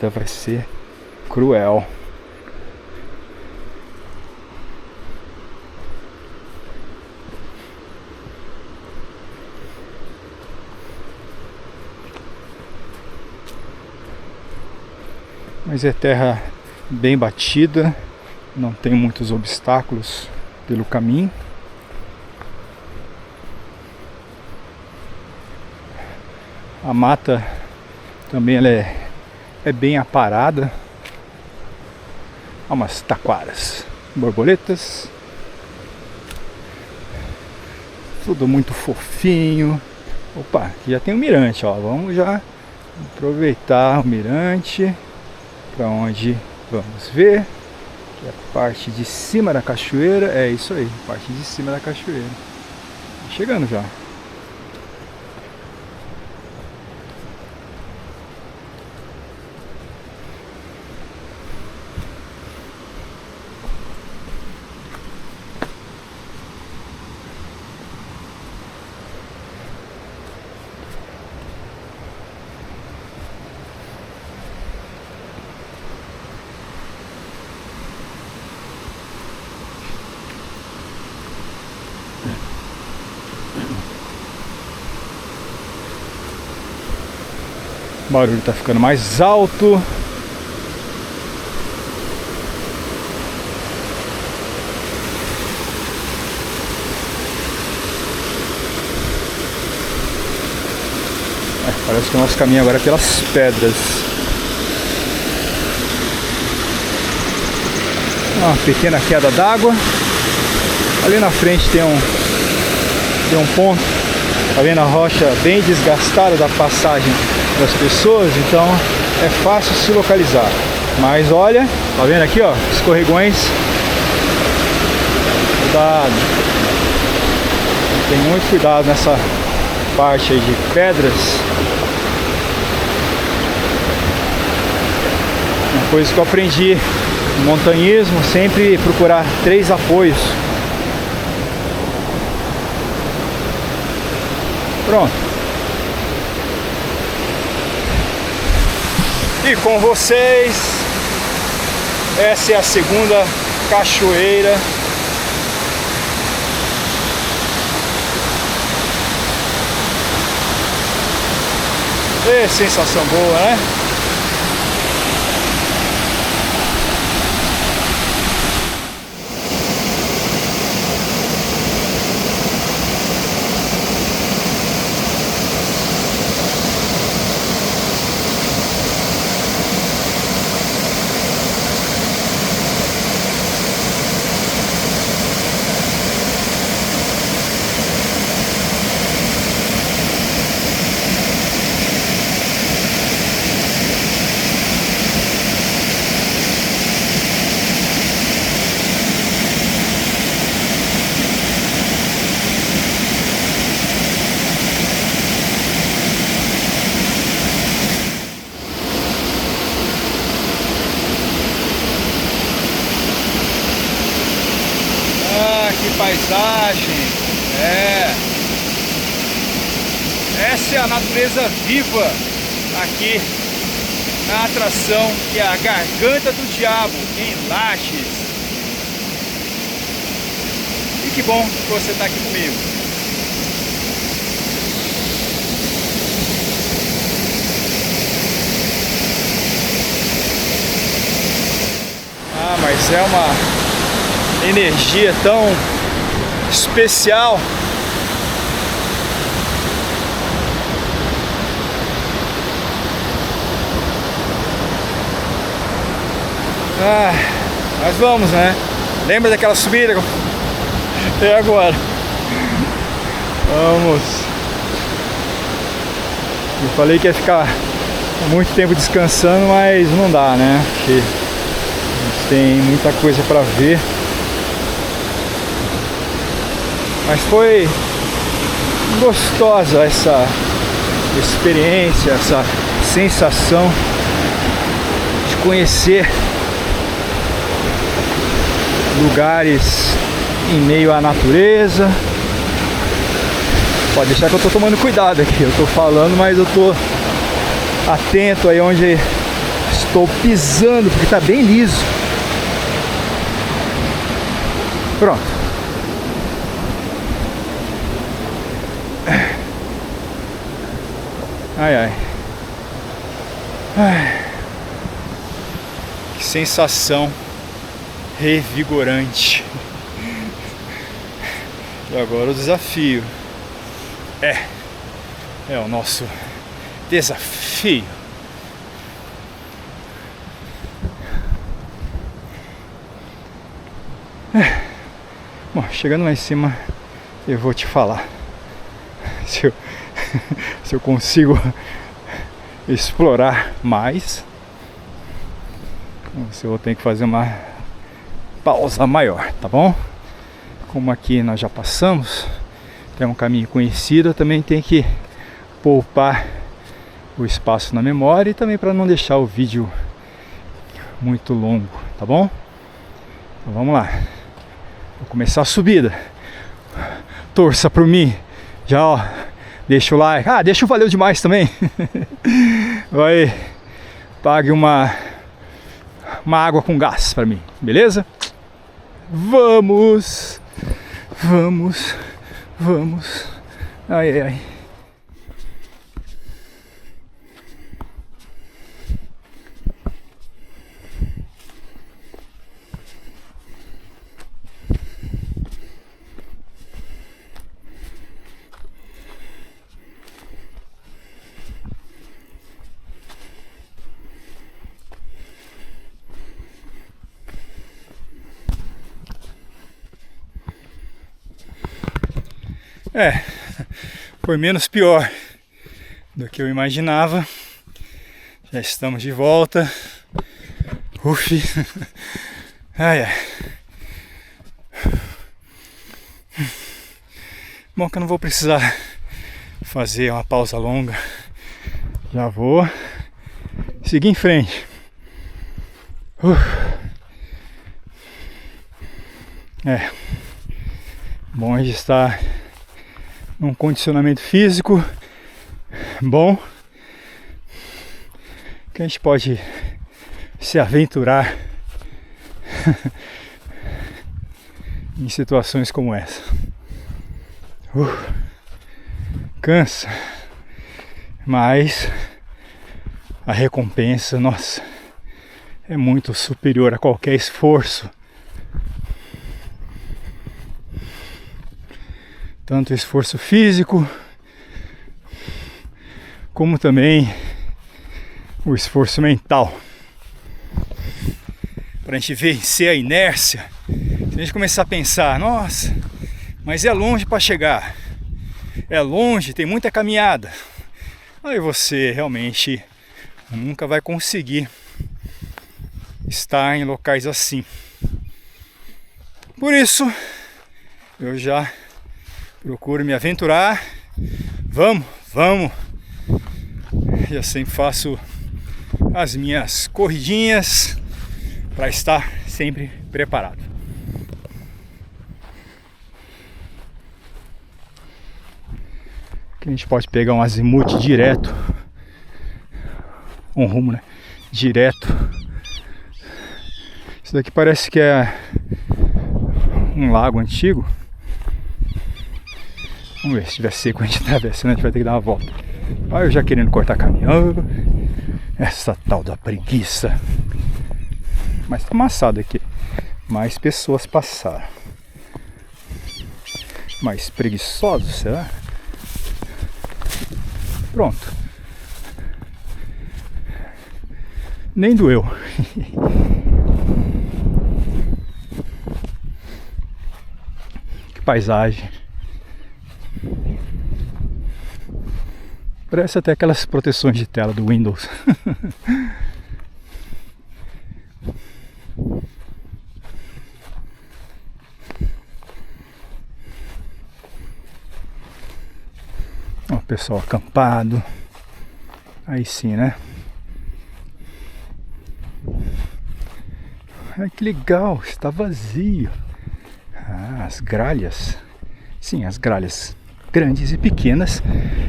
vai ser cruel. Mas é terra bem batida, não tem muitos obstáculos pelo caminho. A mata também ela é bem aparada. Há umas taquaras, borboletas. Tudo muito fofinho. Opa, aqui já tem um mirante, ó. Vamos já aproveitar o mirante. Para onde vamos ver? Que é a parte de cima da cachoeira. É isso aí, parte de cima da cachoeira. Chegando já. O barulho está ficando mais alto. Parece que o nosso caminho agora é pelas pedras. Uma pequena queda d'água. Ali na frente tem um ponto. Tá vendo a rocha bem desgastada da passagem das pessoas, então é fácil se localizar. Mas olha, tá vendo aqui, ó, escorregões. Cuidado. Tem muito cuidado nessa parte aí de pedras. Uma coisa que eu aprendi no montanhismo, sempre procurar 3 apoios. Pronto. E com vocês, essa é a segunda cachoeira. E sensação boa, né? paisagem. Essa é a natureza viva aqui na atração que é a Garganta do Diabo, em Lages. E que bom que você está aqui comigo. Ah, mas é uma energia tão especial. Ah, nós vamos, né? Lembra daquela subida? É agora. Vamos. Eu falei que ia ficar muito tempo descansando, mas não dá, né? Porque a gente tem muita coisa para ver. Mas foi gostosa essa experiência, essa sensação de conhecer lugares em meio à natureza. Pode deixar que eu tô tomando cuidado aqui. Eu tô falando, mas eu tô atento aí onde estou pisando, porque tá bem liso. Pronto. Ai, ai. Ai. Que sensação revigorante. E agora o desafio é o nosso desafio. Bom, chegando lá em cima eu vou te falar se eu consigo explorar mais, ou se eu vou ter que fazer uma pausa maior, tá bom? Como aqui nós já passamos, tem um caminho conhecido, eu também tenho que poupar o espaço na memória e também para não deixar o vídeo muito longo, tá bom? Então vamos lá. Vou começar a subida. Torça por mim. Já, ó, deixa o like. Ah, deixa o valeu demais também. Vai, pague uma água com gás para mim, beleza? Vamos. Vamos. Vamos. Ai, ai, ai. Foi menos pior do que eu imaginava. Já estamos de volta. Uf. Ai, ai. Bom que eu não vou precisar fazer uma pausa longa. Já vou seguir em frente. Bom a gente estar num condicionamento físico bom, que a gente pode se aventurar em situações como essa. Cansa, mas a recompensa, nossa, é muito superior a qualquer esforço. Tanto esforço físico, como também o esforço mental. Para a gente vencer a inércia, se a gente começar a pensar, nossa, mas é longe para chegar, é longe, tem muita caminhada, aí você realmente nunca vai conseguir estar em locais assim. Por isso, eu já procuro me aventurar. Vamos. Eu sempre faço as minhas corridinhas para estar sempre preparado. Que a gente pode pegar um azimuth direto, um rumo, né? Direto. Isso daqui parece que é um lago antigo. Vamos ver, se tiver seco a gente atravessa, senão a gente vai ter que dar uma volta. Olha eu já querendo cortar caminhão. Essa tal da preguiça. Mas tá amassado aqui. Mais pessoas passaram. Mais preguiçosos, será? Pronto. Nem doeu. Que paisagem. Parece até aquelas proteções de tela do Windows. Ó, o pessoal acampado. Aí sim, né? Ai, que legal, está vazio. Ah, as gralhas. Sim, as gralhas grandes e pequenas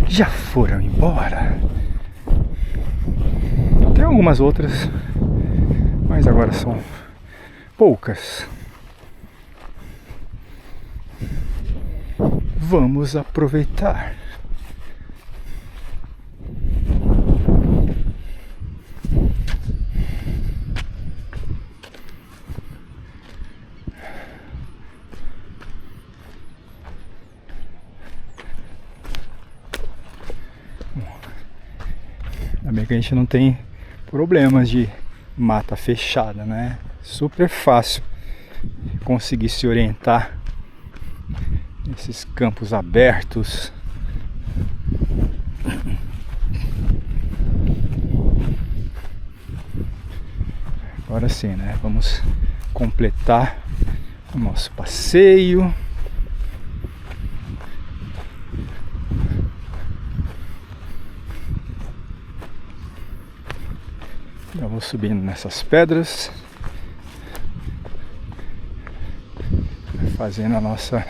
já foram embora. Tem algumas outras, mas agora são poucas. Vamos aproveitar. Ainda bem que a gente não tem problemas de mata fechada, né? Super fácil conseguir se orientar nesses campos abertos. Agora sim, né? Vamos completar o nosso passeio. Já vou subindo nessas pedras, fazendo a nossa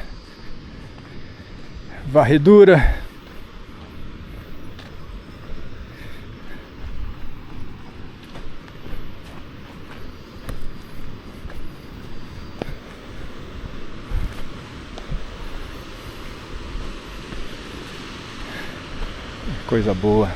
varredura. Coisa boa.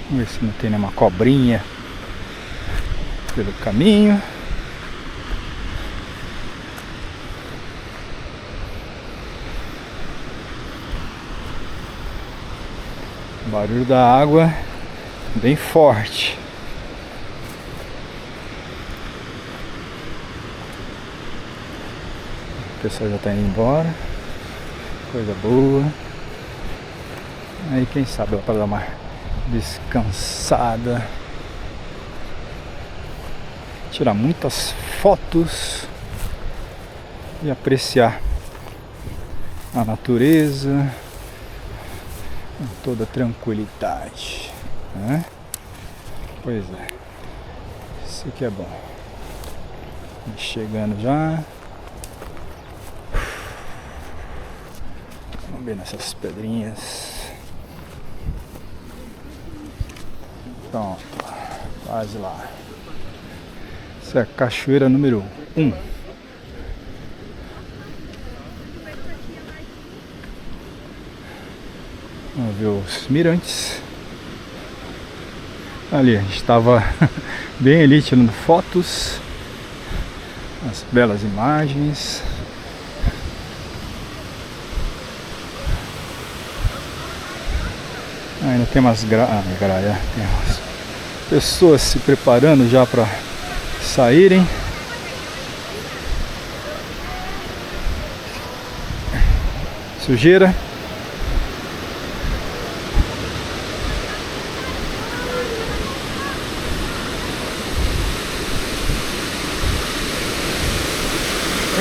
Vamos ver se não tem nenhuma cobrinha pelo caminho. O barulho da água bem forte. O pessoal já está indo embora. Coisa boa. Aí quem sabe lá para dar uma descansada, tirar muitas fotos e apreciar a natureza com toda tranquilidade, né? Pois é, isso aqui é bom. Chegando já. Vamos ver nessas pedrinhas. Pronto, quase lá. Essa é a cachoeira número 1. Vamos ver os mirantes. Ali, a gente estava bem ali tirando fotos. As belas imagens. Ainda tem umas tem umas pessoas se preparando já para saírem. Sujeira.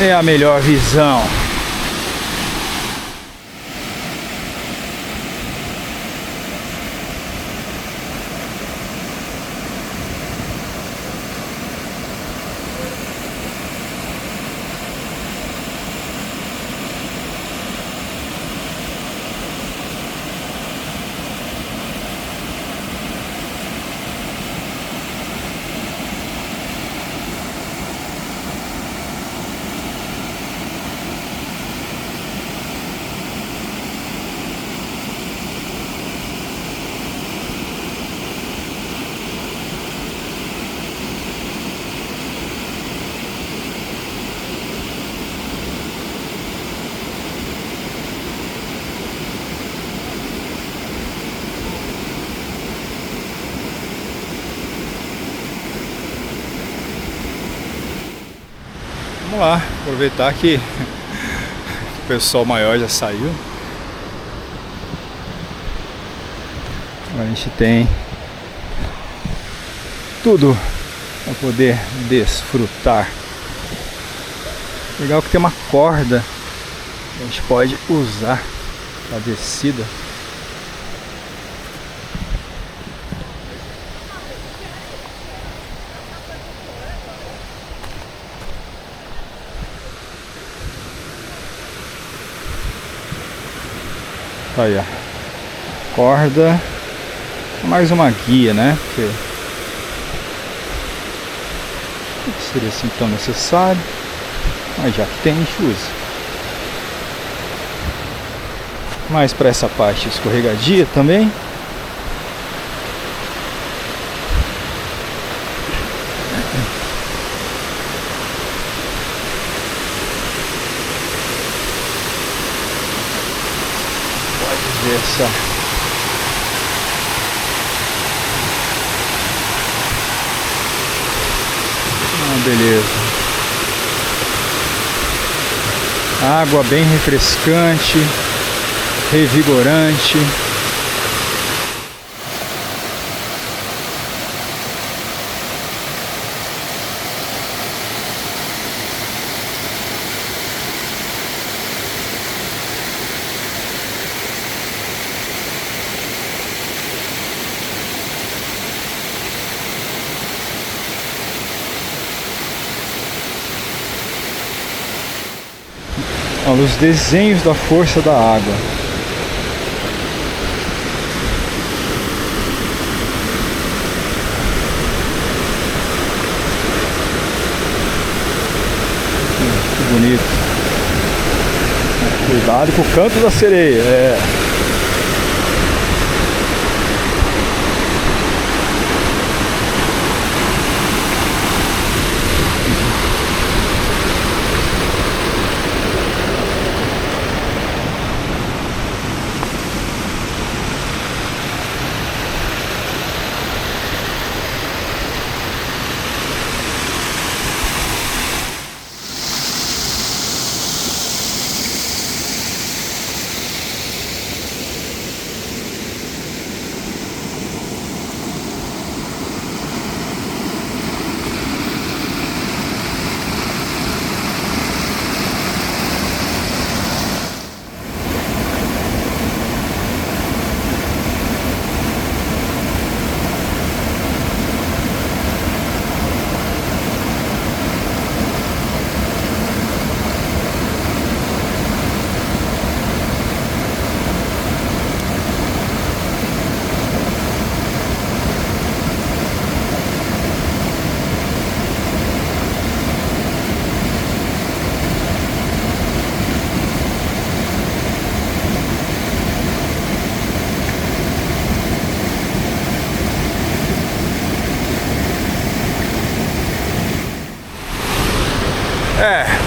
É a melhor visão. Vamos lá, aproveitar que o pessoal maior já saiu. A gente tem tudo para poder desfrutar. Legal que tem uma corda que a gente pode usar para descida. Aí, ó. Corda. Mais uma guia, né? Porque não seria assim tão necessário. Mas já que tem, a gente usa. Mais para essa parte escorregadia também. Essa beleza. Água bem refrescante, revigorante. Olha os desenhos da força da água. Que bonito. Cuidado com o canto da sereia. É.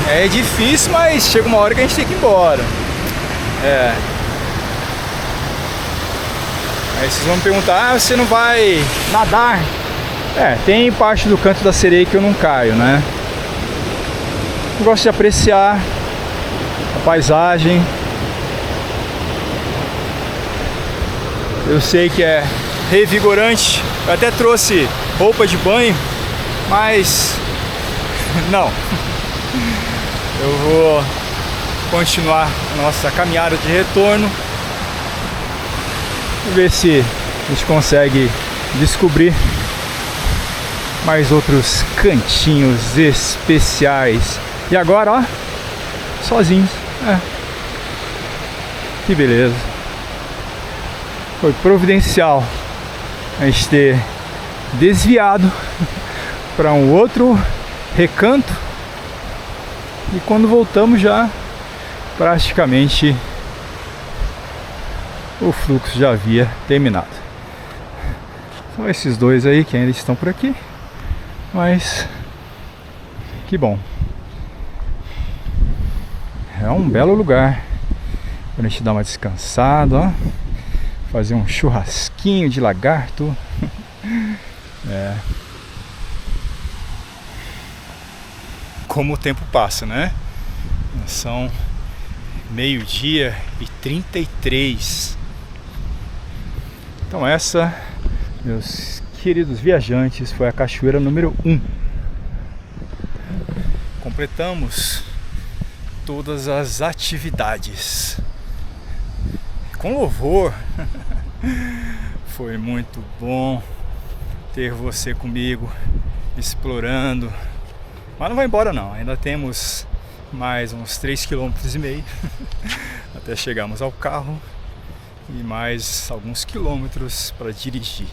É difícil, mas chega uma hora que a gente tem que ir embora. Aí vocês vão me perguntar, ah, você não vai nadar? Tem parte do canto da sereia que eu não caio, né? Eu gosto de apreciar a paisagem. Eu sei que é revigorante. Eu até trouxe roupa de banho, mas não. Eu vou continuar a nossa caminhada de retorno e ver se a gente consegue descobrir mais outros cantinhos especiais. E agora, ó, sozinhos. Que beleza. Foi providencial a gente ter desviado para um outro recanto. E quando voltamos já praticamente o fluxo já havia terminado. São esses dois aí que ainda estão por aqui. Mas que bom. É um belo lugar para a gente dar uma descansada, ó. Fazer um churrasquinho de lagarto. como o tempo passa, né? São 12h33. Então essa, meus queridos viajantes, foi a cachoeira número 1. Completamos todas as atividades com louvor. Foi muito bom ter você comigo explorando. Mas não vai embora não, ainda temos mais uns 3,5 km até chegarmos ao carro e mais alguns quilômetros para dirigir.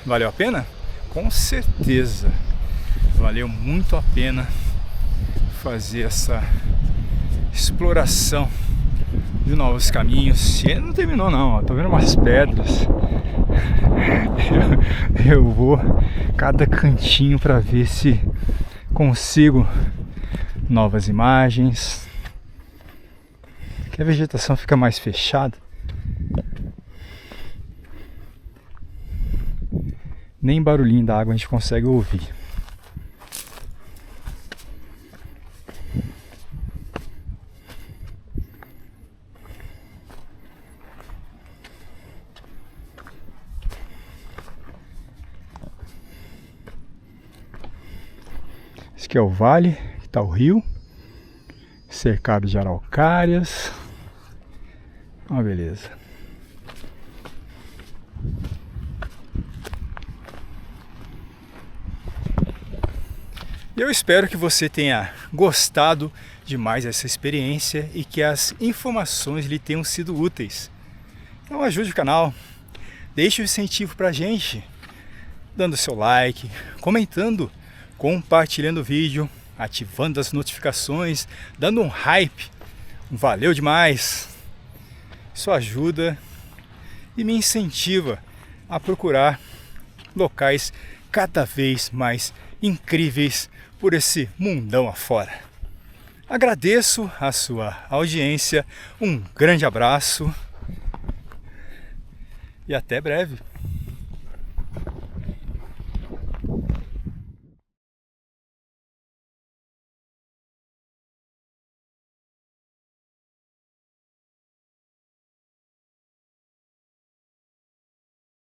Valeu a pena? Com certeza valeu muito a pena fazer essa exploração de novos caminhos. E não terminou não, ó. Tô vendo umas pedras. Eu vou cada cantinho para ver se consigo novas imagens. Que a vegetação fica mais fechada. Nem barulhinho da água a gente consegue ouvir. Esse aqui é o vale, que está o rio, cercado de araucárias. Uma beleza. Eu espero que você tenha gostado demais dessa experiência e que as informações lhe tenham sido úteis. Então ajude o canal, deixe o incentivo pra gente, dando seu like, comentando, compartilhando o vídeo, ativando as notificações, dando um hype. Valeu demais! Isso ajuda e me incentiva a procurar locais cada vez mais incríveis por esse mundão afora. Agradeço a sua audiência, um grande abraço e até breve.